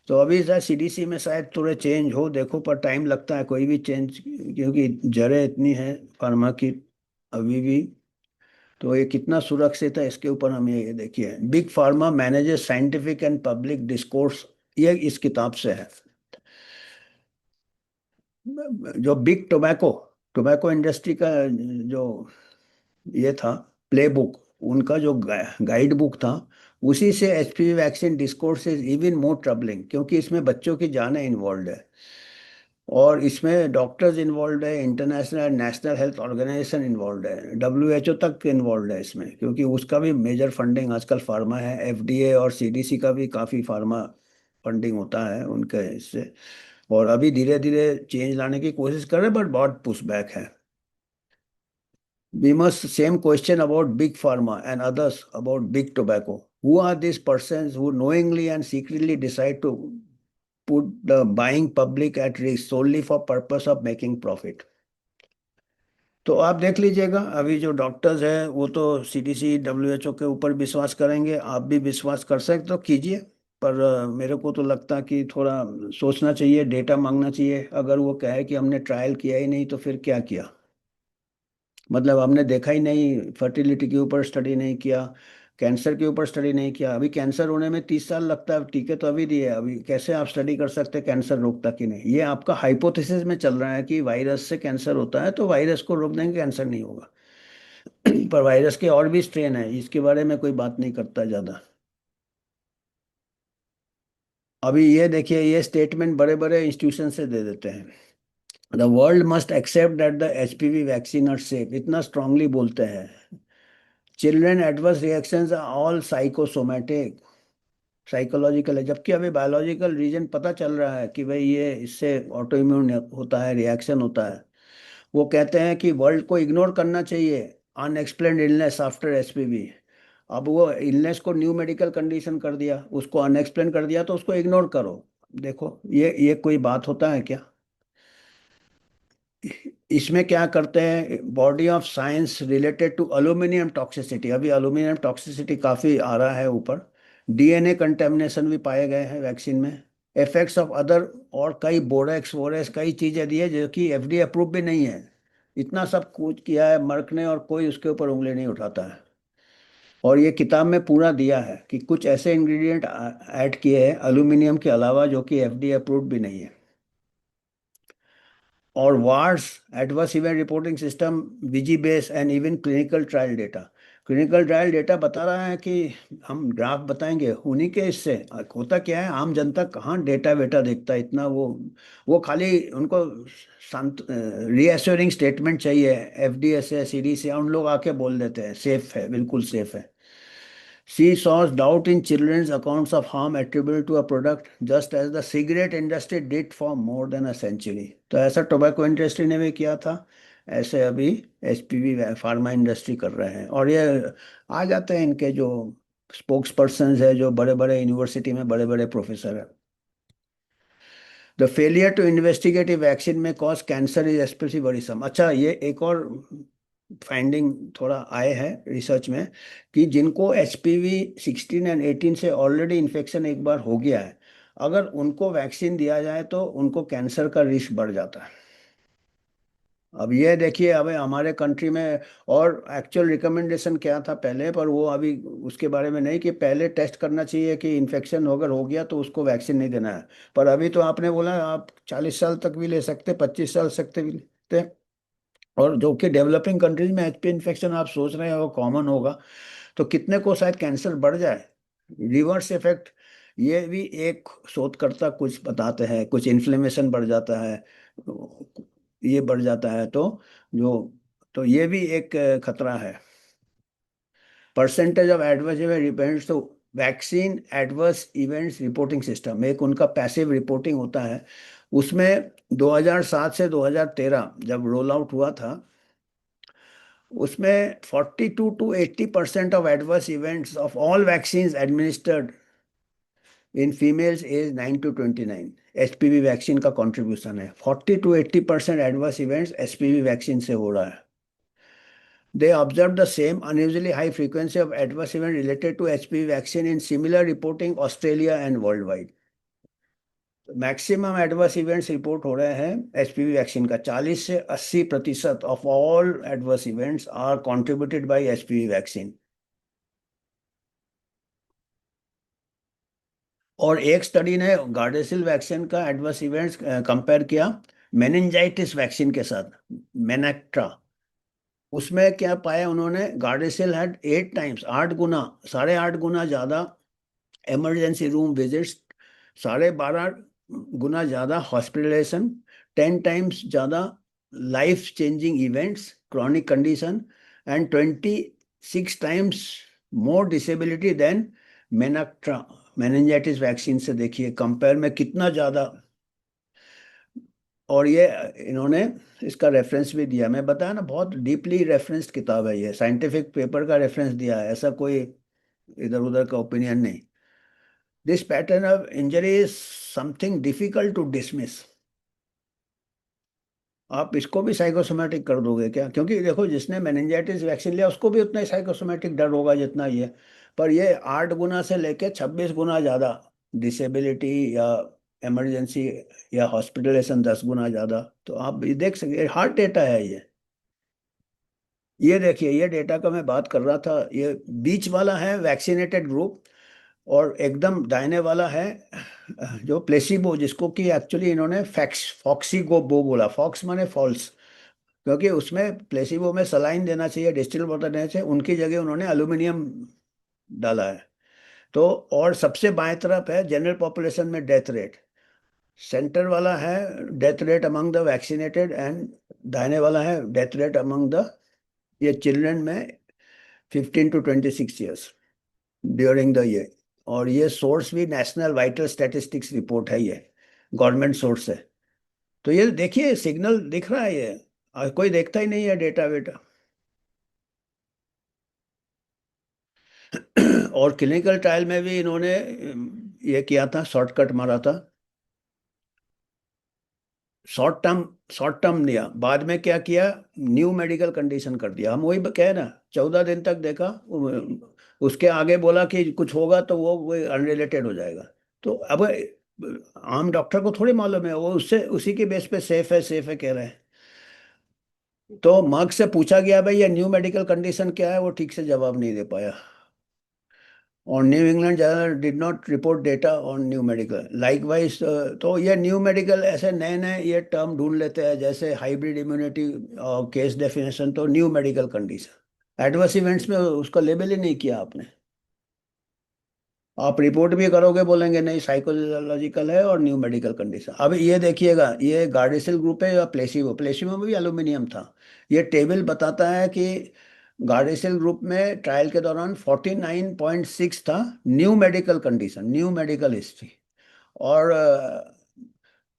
तो अभी शायद सीडीसी में शायद थोड़े चेंज हो, देखो, पर टाइम लगता है कोई भी चेंज, क्योंकि जड़ें इतनी हैं फार्मा की अभी भी। तो ये कितना सुरक्षित है इसके ऊपर हम ये देखिए, big pharma manages scientific and public discourse, ये इस किताब से है। जो बिग टोबैको, टोबैको इंडस्ट्री का जो ये था प्ले बुक, उनका जो गाइड बुक था, उसी से HPV vaccine discourse is even more troubling, क्योंकि इसमें बच्चों की जानें इन्वॉल्व है, और इसमें डॉक्टर्स इन्वॉल्व है, international national health organisation involve है, डब्ल्यूएचओ तक इन्वॉल्व है इसमें, क्योंकि उसका भी मेजर फंडिंग आजकल फार्मा है। एफडीए और सीडीसी का भी काफ़ी फार्मा फंडिंग होता है उनके इससे। और अभी धीरे धीरे चेंज लाने की कोशिश कर रहे हैं, बट बहुत पुश बैक है। We must same question about big pharma and others about big tobacco. Who are these persons who knowingly and secretly decide to put the buying public at risk solely for purpose of making profit? तो आप देख लीजिएगा, अभी जो doctors हैं वो तो CDC WHO के ऊपर विश्वास करेंगे, आप भी विश्वास कर सकते तो कीजिए। पर मेरे को तो लगता है कि थोड़ा सोचना चाहिए, डेटा मांगना चाहिए। अगर वो कहे कि हमने ट्रायल किया ही नहीं, तो फिर क्या किया? मतलब हमने देखा ही नहीं, फर्टिलिटी के ऊपर स्टडी नहीं किया, कैंसर के ऊपर स्टडी नहीं किया। अभी कैंसर होने में 30 साल लगता है, टीके तो अभी दिए, अभी कैसे आप स्टडी कर सकते हैं कैंसर रोकता कि नहीं? ये आपका हाइपोथेसिस में चल रहा है कि वायरस से कैंसर होता है, तो वायरस को रोक देंगे, कैंसर नहीं होगा। पर वायरस के और भी स्ट्रेन है, इसके बारे में कोई बात नहीं करता ज़्यादा। अभी ये देखिए, ये स्टेटमेंट बड़े बड़े इंस्टीट्यूशन से दे देते हैं। The world must accept that the HPV vaccine are safe, इतना स्ट्रांगली बोलते हैं। Children adverse reactions are all psychosomatic, psychological है, जबकि अभी बायोलॉजिकल रीजन पता चल रहा है कि भाई ये इससे ऑटो इम्यून होता है, रिएक्शन होता है। वो कहते हैं कि वर्ल्ड को इग्नोर करना चाहिए अनएक्सप्लेन्ड इलनेस आफ्टर एचपीवी। अब वो इलनेस को न्यू मेडिकल कंडीशन कर दिया, उसको अनएक्सप्लेन कर दिया, तो उसको इग्नोर करो। देखो, ये कोई बात होता है क्या? इसमें क्या करते हैं, body of science related to aluminium toxicity, अभी एल्यूमिनियम टॉक्सिसिटी काफ़ी आ रहा है ऊपर। डीएनए कंटेमिनेशन भी पाए गए हैं वैक्सीन में। इफेक्ट्स ऑफ अदर, और कई बोरेक्स वोरेक्स कई चीज़ें दी है जो कि एफडीए अप्रूव भी नहीं है। इतना सब कुछ किया है मर्क ने, और कोई उसके ऊपर उंगली नहीं उठाता है। और ये किताब में पूरा दिया है कि कुछ ऐसे इंग्रेडिएंट ऐड किए हैं एल्यूमिनियम के अलावा जो कि एफडीए अप्रूव भी नहीं है। और VAERS adverse event reporting system, VigiBase and even clinical trial data, clinical trial data बता रहा है कि हम ड्राफ्ट बताएंगे उन्हीं के इससे। होता क्या है, आम जनता कहाँ डेटा वेटा देखता है इतना, वो खाली उनको शांत रीअश्योरिंग स्टेटमेंट चाहिए। एफडीए से, सीडी से उन लोग आके बोल देते हैं सेफ है, बिल्कुल सेफ है। She saws doubt in children's accounts of harm attributed to a product just as the cigarette industry did for more than a century। तो ऐसा टोबैको इंडस्ट्री ने भी किया था, ऐसे अभी एचपीवी फार्मा इंडस्ट्री कर रहे हैं। और ये आ जाते हैं इनके जो स्पोक्स पर्सन है, जो बड़े बड़े यूनिवर्सिटी में बड़े बड़े प्रोफेसर है। The failure to investigate vaccine में cause cancer is especially worrisome. अच्छा, ये एक और फाइंडिंग थोड़ा आए है रिसर्च में कि जिनको HPV 16 और 18 से ऑलरेडी इन्फेक्शन एक बार हो गया है, अगर उनको वैक्सीन दिया जाए तो उनको कैंसर का रिस्क बढ़ जाता है। अब ये देखिए, अब हमारे कंट्री में और एक्चुअल रिकमेंडेशन क्या था पहले, पर वो अभी उसके बारे में नहीं कि पहले टेस्ट करना चाहिए कि इन्फेक्शन अगर हो गया तो उसको वैक्सीन नहीं देना है। पर अभी तो आपने बोला आप 40 साल तक भी ले सकते, 25 साल तक भी लेते। और जो कि डेवलपिंग कंट्रीज में एचपी इन्फेक्शन आप सोच रहे हैं वो कॉमन होगा, तो कितने को शायद कैंसर बढ़ जाए, रिवर्स इफेक्ट। ये भी एक शोधकर्ता कुछ बताते हैं, कुछ इन्फ्लेमेशन बढ़ जाता है, ये बढ़ जाता है जो तो ये भी एक खतरा है। Percentage of adverse event depends, तो vaccine adverse events reporting system एक उनका पैसिव रिपोर्टिंग होता है। उसमें 2007 से 2013 जब रोल आउट हुआ था, उसमें 42 to 80% of adverse events of all vaccine administered in females age 9 to 29, HPV vaccine का कंट्रीब्यूशन है। 40 to 80% adverse events HPV vaccine से हो रहा है। They observed the same unusually high frequency of adverse event related to HPV vaccine in similar reporting Australia and worldwide। Maximum adverse events report हो रहे हैं HPV vaccine का, 40 से 80% of all adverse events are contributed by HPV vaccine. और एक study ने Gardasil vaccine का adverse events compare किया मेनिंजाइटिस वैक्सीन के साथ, मेनेक्ट्रा। उसमें क्या पाया उन्होंने, गार्डेसिल हैड 8 टाइम्स, 8 गुना, 8.5 गुना ज्यादा इमरजेंसी रूम विजिट्स, 12.5 गुना ज्यादा हॉस्पिटलाइजेशन, 10 टाइम्स ज्यादा life changing events chronic condition, and 26 times more disability than Menactra meningitis vaccine से। देखिए कंपेयर में कितना ज्यादा। और ये इन्होंने इसका रेफरेंस भी दिया, मैं बताया ना बहुत डीपली रेफरेंस्ड किताब है, ये साइंटिफिक पेपर का रेफरेंस दिया है, ऐसा कोई इधर उधर का ओपिनियन नहीं। This pattern of injury is something difficult to dismiss. आप इसको भी साइकोसोमेटिक कर दोगे क्या? क्योंकि देखो जिसने मेनिंजाइटिस वैक्सीन लिया उसको भी उतना ही साइकोसोमेटिक डर होगा जितना ये। पर ये 8 गुना से लेके 26 गुना ज्यादा डिसेबिलिटी या इमरजेंसी या हॉस्पिटलाइजेशन 10 गुना ज्यादा। तो आप ये देख सकते, हार्ड डेटा है ये। ये देखिए, ये डेटा का मैं बात कर रहा था, ये बीच वाला है वैक्सीनेटेड ग्रुप, और एकदम दाहिने वाला है जो प्लेसिबो, जिसको कि एक्चुअली इन्होंने फैक्स फॉक्सी गो बो बोला, फॉक्स माने फॉल्स, क्योंकि उसमें प्लेसिबो में सलाइन देना चाहिए, डिस्टिल वाटर देना चाहिए, उनकी जगह उन्होंने एल्यूमिनियम डाला है। तो और सबसे बाएं तरफ है जनरल पॉपुलेशन में डेथ रेट, सेंटर वाला है death rate among the vaccinated, and दाहिने वाला है डेथ रेट अमंग द ये चिल्ड्रन में 15 to 26 years during the year. और ये सोर्स भी नेशनल वाइटल स्टैटिस्टिक्स रिपोर्ट है, ये गवर्नमेंट सोर्स है। तो ये देखिए सिग्नल दिख रहा है ये, कोई देखता ही नहीं है डेटा वेटा। और क्लिनिकल ट्रायल में भी इन्होंने ये किया था, शॉर्टकट मारा था, शॉर्ट टर्म, शॉर्ट टर्म लिया, बाद में क्या किया, न्यू मेडिकल कंडीशन कर दिया। हम वही कहे ना, 14 दिन तक देखा, उसके आगे बोला कि कुछ होगा तो वो अनरिलेटेड हो जाएगा। तो अब आम डॉक्टर को थोड़ी मालूम है, वो उससे उसी के बेस पे सेफ है कह रहे हैं। तो मार्क से पूछा गया भाई ये न्यू मेडिकल कंडीशन क्या है, वो ठीक से जवाब नहीं दे पाया। और new England journal did not report data on new medical likewise. तो ये न्यू मेडिकल ऐसे नए नए ये टर्म ढूंढ लेते हैं, जैसे हाइब्रिड इम्यूनिटी और केस डेफिनेशन, तो new medical condition. Adverse events में उसका लेबल ही नहीं किया आपने। आप रिपोर्ट भी करोगे बोलेंगे नहीं साइकोलॉजिकल है और न्यू मेडिकल कंडीशन। अब ये देखिएगा, ये गार्डिसिल ग्रुप है या प्लेसिबो, प्लेसिबो में भी एल्यूमिनियम था। ये टेबल बताता है कि गार्डिसिल ग्रुप में ट्रायल के दौरान 49.6 था new medical condition, new medical history. और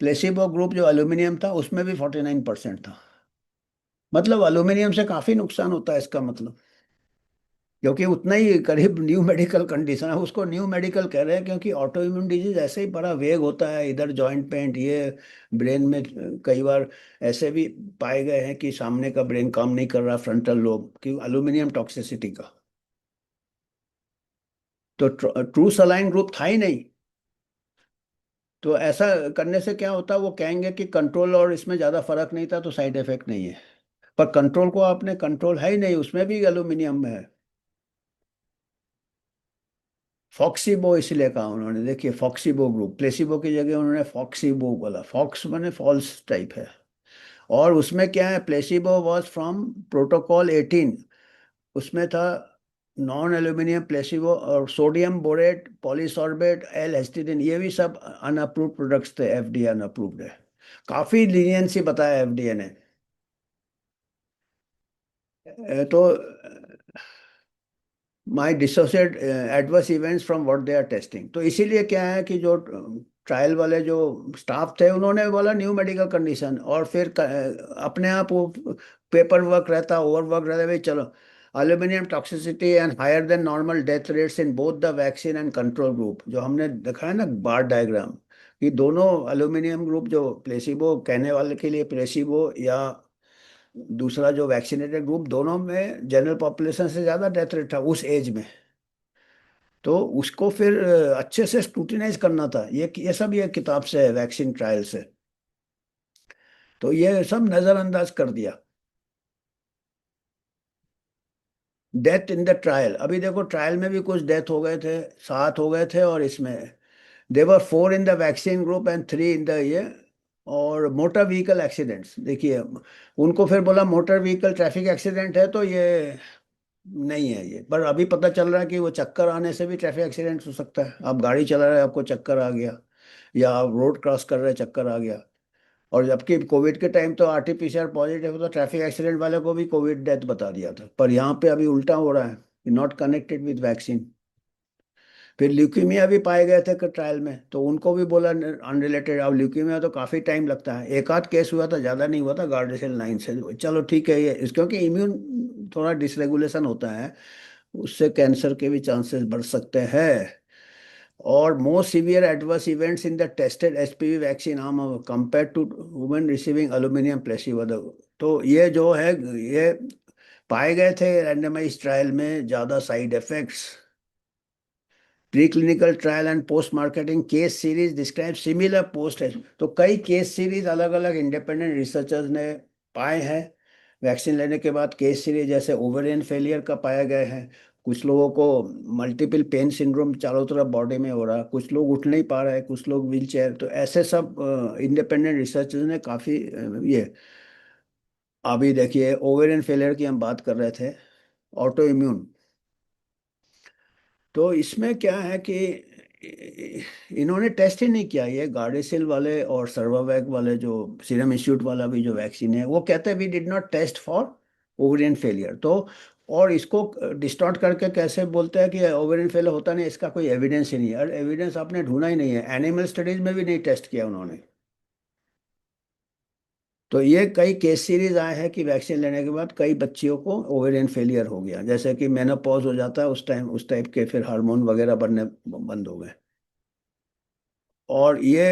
प्लेसिबो ग्रुप जो एल्यूमिनियम था उसमें भी 49% था। मतलब एल्यूमिनियम से काफी नुकसान होता है इसका मतलब, क्योंकि उतना ही करीब न्यू मेडिकल कंडीशन है। उसको न्यू मेडिकल कह रहे हैं क्योंकि ऑटो इम्यून डिजीज ऐसे ही बड़ा वेग होता है, इधर जॉइंट पेन ये ब्रेन में कई बार ऐसे भी पाए गए हैं कि सामने का ब्रेन काम नहीं कर रहा, फ्रंटल लोब कि एल्यूमिनियम टॉक्सिसिटी का। तो ट्रू सलाइन ग्रुप था ही नहीं। तो ऐसा करने से क्या होता है, वो कहेंगे कि कंट्रोल और इसमें ज़्यादा फर्क नहीं था तो साइड इफेक्ट नहीं है। पर कंट्रोल को आपने, कंट्रोल है ही नहीं, उसमें भी एल्यूमिनियम में है। फॉक्सीबो इसलिए कहा उन्होंने, देखिए फॉक्सीबो ग्रुप, प्लेसिबो की जगह उन्होंने फॉक्सीबो बोला। फॉक्स माने फॉल्स टाइप है। और उसमें क्या है, प्लेसिबो वाज फ्रॉम प्रोटोकॉल 18। उसमें था नॉन एल्यूमिनियम प्लेसिबो और sodium borate polysorbate L histidine, ये भी सब अनअप्रूव्ड प्रोडक्ट्स थे, एफडीए अनअप्रूव्ड है। काफी लीनियंसी बताया एफडीए ने। तो may dissociate adverse events from what they are testing. तो इसीलिए क्या है कि जो ट्रायल वाले जो स्टाफ थे उन्होंने बोला न्यू मेडिकल कंडीशन, और फिर अपने आप वो पेपर वर्क रहता, ओवर वर्क रहता, भाई चलो aluminium toxicity and higher than normal death rates in both the vaccine and control group, जो हमने देखा है ना बार डायग्राम, कि दोनों एल्यूमिनियम ग्रुप जो प्लेसिबो कहने वाले के लिए प्लेसिबो या दूसरा जो वैक्सीनेटेड ग्रुप, दोनों में जनरल पॉपुलेशन से ज़्यादा डेथ रेट था उस एज में। तो उसको फिर अच्छे से स्क्रूटिनाइज करना था, ये सब ये किताब से है, वैक्सीन ट्रायल से। तो ये सब नज़रअंदाज कर दिया। डेथ इन द ट्रायल, अभी देखो ट्रायल में भी कुछ डेथ हो गए थे, 7 हो गए थे, और इसमें देवर 4 in the vaccine group and 3 in the ये। और मोटर व्हीकल एक्सीडेंट्स देखिए, उनको फिर बोला मोटर व्हीकल ट्रैफिक एक्सीडेंट है तो ये नहीं है ये। पर अभी पता चल रहा है कि वो चक्कर आने से भी ट्रैफिक एक्सीडेंट हो सकता है। आप गाड़ी चला रहे हैं, आपको चक्कर आ गया, या आप रोड क्रॉस कर रहे हैं चक्कर आ गया। और जबकि कोविड के टाइम तो आरटीपीसीआर पॉजिटिव हो तो ट्रैफिक एक्सीडेंट वाले को भी कोविड डेथ बता दिया था, पर यहाँ पे अभी उल्टा हो रहा है, नॉट कनेक्टेड विद वैक्सीन। फिर ल्यूकीमिया भी पाए गए थे ट्रायल में, तो उनको भी बोला अनरिलेटेड। अब ल्यूकीमिया तो काफी टाइम लगता है, एक आध केस हुआ था, ज्यादा नहीं हुआ था गार्डेसिल 9 से, चलो ठीक है। ये क्योंकि इम्यून थोड़ा डिसरेगुलेशन होता है, उससे कैंसर के भी चांसेस बढ़ सकते हैं। और most severe adverse events in the tested HPV vaccine arm compare to women receiving aluminium placebo. तो ये जो है, ये पाए गए थे रैंडमाइज ट्रायल में ज्यादा side effects. Pre clinical trial and post marketing case series describe similar post है। तो कई केस सीरीज अलग अलग इंडिपेंडेंट रिसर्चर्स ने पाए हैं वैक्सीन लेने के बाद। केस सीरीज जैसे ओवेरियन फेलियर का पाया गया है, कुछ लोगों को मल्टीपल पेन सिंड्रोम चारों तरफ बॉडी में हो रहा है, कुछ लोग उठ नहीं पा रहे हैं, कुछ लोग व्हील चेयर। तो ऐसे सब इंडिपेंडेंट रिसर्चर्स ने काफ़ी ये। अभी देखिए ओवेरियन फेलियर की हम बात कर रहे थे, ऑटो इम्यून। तो इसमें क्या है कि इन्होंने टेस्ट ही नहीं किया, ये गार्डेसिल वाले और सर्वावैक वाले जो सीरम इंस्टीट्यूट वाला भी जो वैक्सीन है, वो कहते हैं we did not test for ovarian failure. तो और इसको डिस्टॉर्ट करके कैसे बोलते हैं कि ओवेरियन फेलियर होता नहीं, इसका कोई एविडेंस ही नहीं है। और एविडेंस आपने ढूंढा ही नहीं है, एनिमल स्टडीज में भी नहीं टेस्ट किया उन्होंने। तो ये कई केस सीरीज आए हैं कि वैक्सीन लेने के बाद कई बच्चियों को ओवेरियन फेलियर हो गया, जैसे कि मेनोपॉज हो जाता है उस टाइम, उस टाइप के फिर हार्मोन वगैरह बनने बंद हो गए। और ये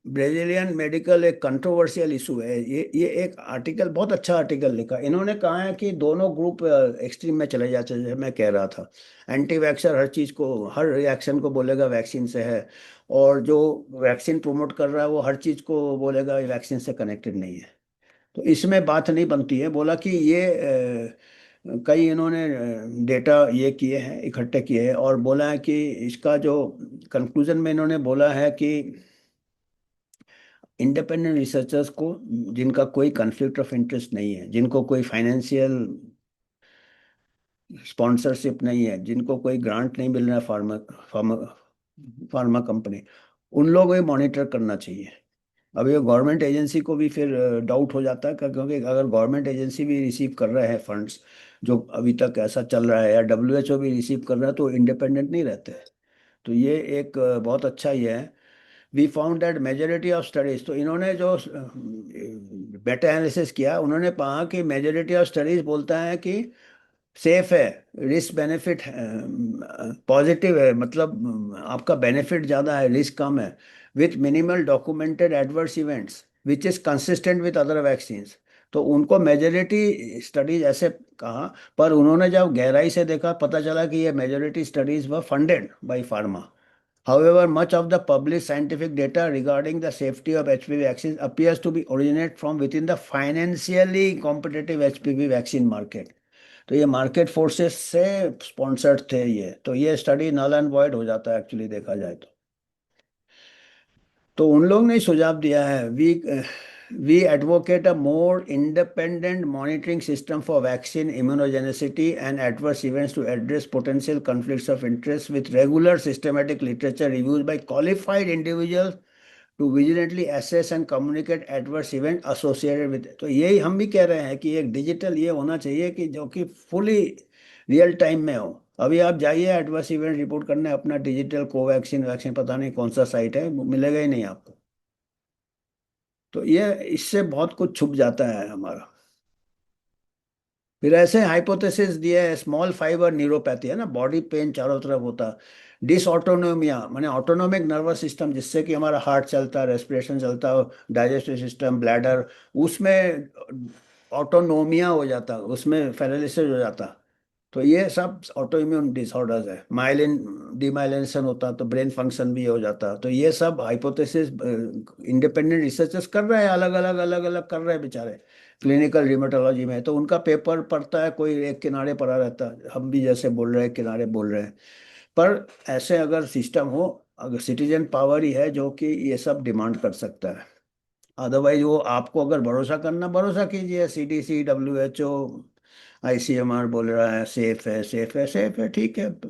ब्राजीलियन मेडिकल एक कंट्रोवर्शियल इशू है। ये एक आर्टिकल, बहुत अच्छा आर्टिकल लिखा इन्होंने। कहा है कि दोनों ग्रुप एक्सट्रीम में चले जाते हैं, जैसे मैं कह रहा था। एंटी वैक्सर हर चीज़ को, हर रिएक्शन को बोलेगा वैक्सीन से है, और जो वैक्सीन प्रमोट कर रहा है वो हर चीज़ को बोलेगा वैक्सीन से कनेक्टेड नहीं है। तो इसमें बात नहीं बनती है। बोला कि ये कई इन्होंने डेटा ये किए हैं, इकट्ठे किए हैं, और बोला है कि इसका जो कंक्लूजन में इन्होंने बोला है कि इंडिपेंडेंट रिसर्चर्स को, जिनका कोई कन्फ्लिक्ट ऑफ इंटरेस्ट नहीं है, जिनको कोई फाइनेंशियल स्पॉन्सरशिप नहीं है, जिनको कोई ग्रांट नहीं मिल रहा है, फार्मा फार्मा फार्मा कंपनी, उन लोगों को मॉनिटर करना चाहिए। अब ये गवर्नमेंट एजेंसी को भी फिर डाउट हो जाता है, क्योंकि अगर गवर्नमेंट एजेंसी भी रिसीव कर रहे हैं फंड्स, जो अभी तक ऐसा चल रहा है, या WHO भी रिसीव कर रहा है, तो इंडिपेंडेंट नहीं रहते हैं। तो ये एक बहुत अच्छा ये है। We found that majority of studies, तो इन्होंने जो बेटा एनालिसिस किया, उन्होंने कहा कि मेजोरिटी ऑफ स्टडीज बोलता है कि सेफ है, रिस्क बेनिफिट पॉजिटिव है, मतलब आपका बेनिफिट ज़्यादा है, रिस्क कम है, with minimal documented adverse events which is consistent with other vaccines. तो उनको मेजोरिटी स्टडीज ऐसे कहा, पर उन्होंने जब गहराई से देखा, पता चला कि ये majority studies were funded by pharma. However, much of the published scientific data regarding the safety of HPV vaccines appears to be originate from within the financially competitive HPV vaccine market। तो ये market forces से sponsored थे ये, तो ये study null and void हो जाता है एक्चुअली देखा जाए तो उन लोग ने सुझाव दिया है, we advocate a more independent monitoring system for vaccine immunogenicity and adverse events to address potential conflicts of interest with regular systematic literature reviews by qualified individuals to vigilantly assess and communicate adverse event associated with. तो यही हम भी कह रहे हैं कि एक digital ये होना चाहिए कि जो कि फुली रियल टाइम में हो। अभी आप जाइए एडवर्स इवेंट रिपोर्ट करने, अपना डिजिटल कोवैक्सीन वैक्सीन पता नहीं कौन सा साइट है, वो मिलेगा ही नहीं आपको। तो ये इससे बहुत कुछ छुप जाता है हमारा। फिर ऐसे हाइपोथेसिस दिए है, स्मॉल फाइबर न्यूरोपैथी है ना, बॉडी पेन चारों तरफ होता, डिसऑटोनोमिया माने ऑटोनोमिक नर्वस सिस्टम, जिससे कि हमारा हार्ट चलता है, रेस्पिरेशन चलता है, डाइजेस्टिव सिस्टम, ब्लैडर, उसमें ऑटोनोमिया हो जाता, उसमें पैरालिसिस हो जाता। तो ये सब ऑटो इम्यून डिसऑर्डर्स है। माइलिन डीमाइलिनेशन होता तो ब्रेन फंक्शन भी हो जाता। तो ये सब हाइपोथेसिस इंडिपेंडेंट रिसर्चर्स कर रहे हैं, अलग अलग कर रहे हैं बेचारे, क्लिनिकल रिमेटोलॉजी में। तो उनका पेपर पढ़ता है, कोई एक किनारे पड़ा रहता है, हम भी जैसे बोल रहे हैं किनारे बोल रहे हैं। पर ऐसे अगर सिस्टम हो, अगर सिटीजन पावर ही है जो कि ये सब डिमांड कर सकता है। अदरवाइज वो आपको अगर भरोसा करना, भरोसा कीजिए, CDC WHO ICMR बोल रहा है सेफ है सेफ है सेफ है, ठीक है, तो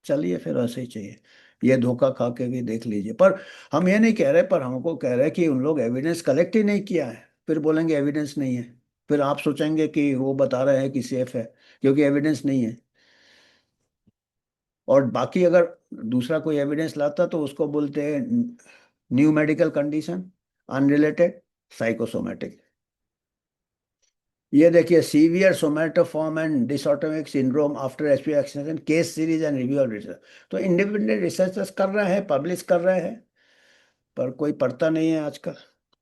चलिए फिर ऐसे ही चाहिए। ये धोखा खा के भी देख लीजिए। पर हम ये नहीं कह रहे, पर हमको कह रहे हैं कि उन लोग एविडेंस कलेक्ट ही नहीं किया है, फिर बोलेंगे एविडेंस नहीं है, फिर आप सोचेंगे कि वो बता रहे हैं कि सेफ है, क्योंकि एविडेंस नहीं है। और बाकी अगर दूसरा कोई एविडेंस लाता तो उसको बोलते हैं new medical condition, unrelated, psychosomatic. ये देखिए, severe somatoform and dysautonomic syndrome after HPV vaccination, case series and review of research. तो इंडिपेंडेंट रिसर्चर्स कर रहे हैं, पब्लिश कर रहे हैं, पर कोई पढ़ता नहीं है आजकल।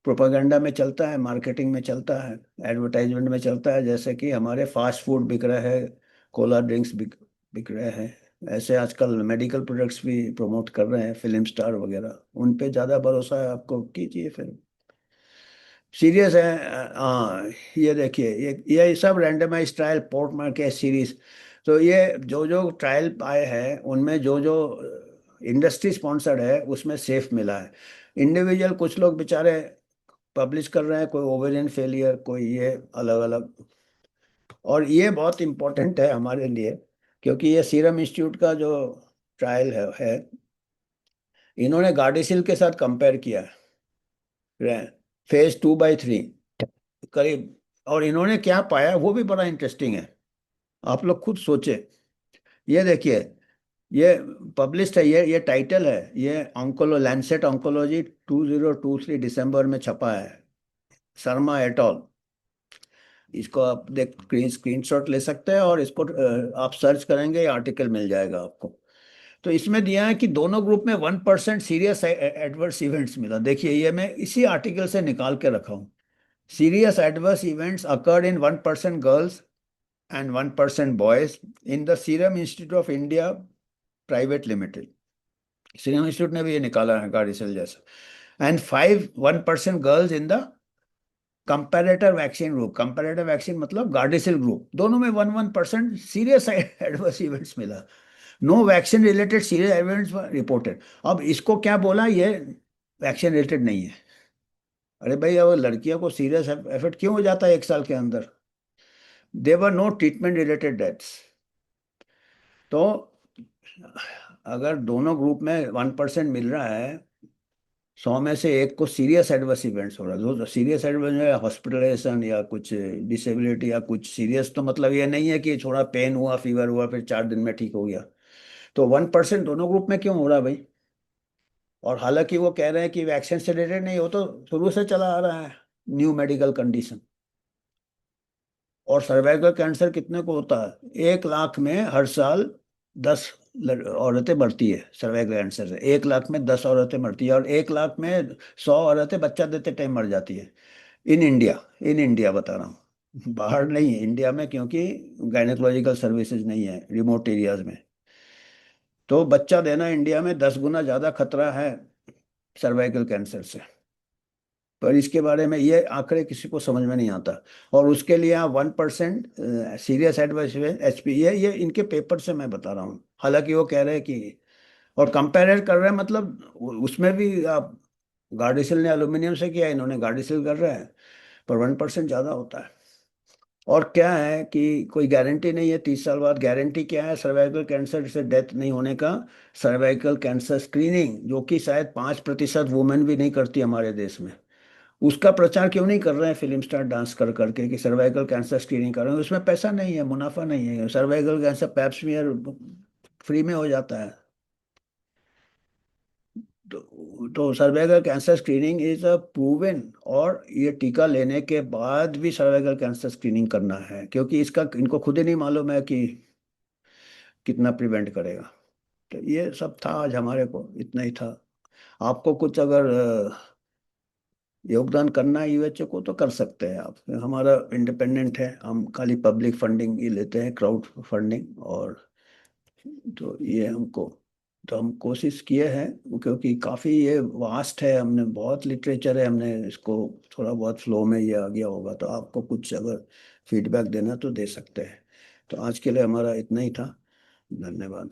प्रोपागेंडा में चलता है, मार्केटिंग में चलता है, एडवर्टाइजमेंट में चलता है, जैसे कि हमारे फास्ट फूड बिक रहे हैं, कोला ड्रिंक्स बिक रहे हैं, ऐसे आजकल मेडिकल प्रोडक्ट्स भी प्रमोट कर रहे हैं फिल्म स्टार वगैरह। उन पे ज़्यादा भरोसा है आपको, कीजिए फिर। सीरियस है। हाँ, ये देखिए, ये सब randomise trial port market series. तो ये जो जो ट्रायल आए हैं, उनमें जो जो इंडस्ट्री स्पॉन्सर्ड है उसमें सेफ मिला है। इंडिविजुअल कुछ लोग बेचारे पब्लिश कर रहे हैं, कोई ओवेरियन फेलियर, कोई ये अलग अलग। और ये बहुत इंपॉर्टेंट है हमारे लिए, क्योंकि ये सीरम इंस्टीट्यूट का जो ट्रायल है, इन्होंने गार्डेसिल के साथ कंपेयर किया है, phase 2/3 करीब। और इन्होंने क्या पाया वो भी बड़ा इंटरेस्टिंग है, आप लोग खुद सोचे। ये देखिए, ये पब्लिश्ड है, ये टाइटल है, ये ऑन्कोलो लैंसेट ऑन्कोलॉजी 2023 दिसंबर में छपा है, शर्मा एटॉल। इसको आप देख स्क्रीनशॉट ले सकते हैं, और इसको आप सर्च करेंगे, ये आर्टिकल मिल जाएगा आपको। तो इसमें दिया है कि दोनों ग्रुप में 1% सीरियस एडवर्स इवेंट्स मिला। देखिए, ये मैं इसी आर्टिकल से निकाल के रखा हूँ। Serious adverse events occurred in 1% girls and 1% boys in the Serum Institute of India Private Limited। Serum Institute ने भी ये निकाला है गार्डिसल जैसा। And 1% girls in the comparator vaccine group. Comparator vaccine मतलब गार्डिसल ग्रुप, दोनों में 1% सीरियस एडवर्स इवेंट्स मिला। No vaccine related serious events reported. अब इसको क्या बोला, ये वैक्सीन रिलेटेड नहीं है। अरे भाई, अब लड़कियों को सीरियस इफेक्ट क्यों हो जाता है 1 साल के अंदर? देवर नो ट्रीटमेंट रिलेटेड डेथ्स। तो अगर दोनों ग्रुप में 1% मिल रहा है, 100 में से एक को सीरियस एडवर्स इवेंट्स हो रहा है, जो सीरियस एडवर्स हॉस्पिटलाइजेशन या कुछ डिसेबिलिटी या कुछ सीरियस, तो मतलब ये नहीं है कि थोड़ा पेन हुआ, फीवर हुआ, फिर 4 दिन में ठीक हो गया। तो 1% दोनों ग्रुप में क्यों हो रहा है भाई? और हालांकि वो कह रहे हैं कि वैक्सीन से रिलेटेड नहीं, हो तो शुरू से चला आ रहा है, न्यू मेडिकल कंडीशन। और सर्वाइकल कैंसर कितने को होता है? 1 लाख में हर साल 10 औरतें मरती है सर्वाइकल कैंसर से। 1 लाख में 10 औरतें मरती है, और 1 लाख में 100 औरतें बच्चा देते टाइम मर जाती है। इन इंडिया, इन इंडिया बता रहा हूँ, बाहर नहीं है, इंडिया में, क्योंकि गायनेकोलॉजिकल सर्विसेज नहीं है रिमोट एरियाज में। तो बच्चा देना इंडिया में 10 गुना ज्यादा खतरा है सर्वाइकल कैंसर से। पर इसके बारे में ये आंकड़े किसी को समझ में नहीं आता। और उसके लिए आप 1% सीरियस एडवर्स एचपी, ये इनके पेपर से मैं बता रहा हूँ। हालांकि वो कह रहे हैं कि, और कंपेयर कर रहे हैं, मतलब उसमें भी आप, गार्डिसिल ने एल्यूमिनियम से किया, इन्होंने गार्डिसिल कर रहे हैं, पर 1% ज़्यादा होता है। और क्या है कि कोई गारंटी नहीं है 30 साल बाद। गारंटी क्या है सर्वाइकल कैंसर से डेथ नहीं होने का? सर्वाइकल कैंसर स्क्रीनिंग, जो कि शायद 5% वुमेन भी नहीं करती हमारे देश में। उसका प्रचार क्यों नहीं कर रहे हैं फिल्म स्टार डांस कर करके कि सर्वाइकल कैंसर स्क्रीनिंग कर रहे हैं? उसमें पैसा नहीं है, मुनाफा नहीं है। Cervical cancer pap smear free में हो जाता है। तो cervical cancer screening is a proven, और ये टीका लेने के बाद भी सर्वाइकल कैंसर स्क्रीनिंग करना है, क्योंकि इसका इनको खुद ही नहीं मालूम है कि कितना प्रिवेंट करेगा। तो ये सब था, आज हमारे को इतना ही था। आपको कुछ अगर योगदान करना है यूएचओ को, तो कर सकते हैं आप। हमारा इंडिपेंडेंट है, हम खाली पब्लिक फंडिंग ही लेते हैं, क्राउड फंडिंग। और तो ये हमको, तो हम कोशिश किए हैं, क्योंकि काफ़ी ये वास्ट है, हमने बहुत लिटरेचर है, हमने इसको थोड़ा बहुत फ्लो में ये आ गया होगा। तो आपको कुछ अगर फीडबैक देना तो दे सकते हैं। तो आज के लिए हमारा इतना ही था। धन्यवाद।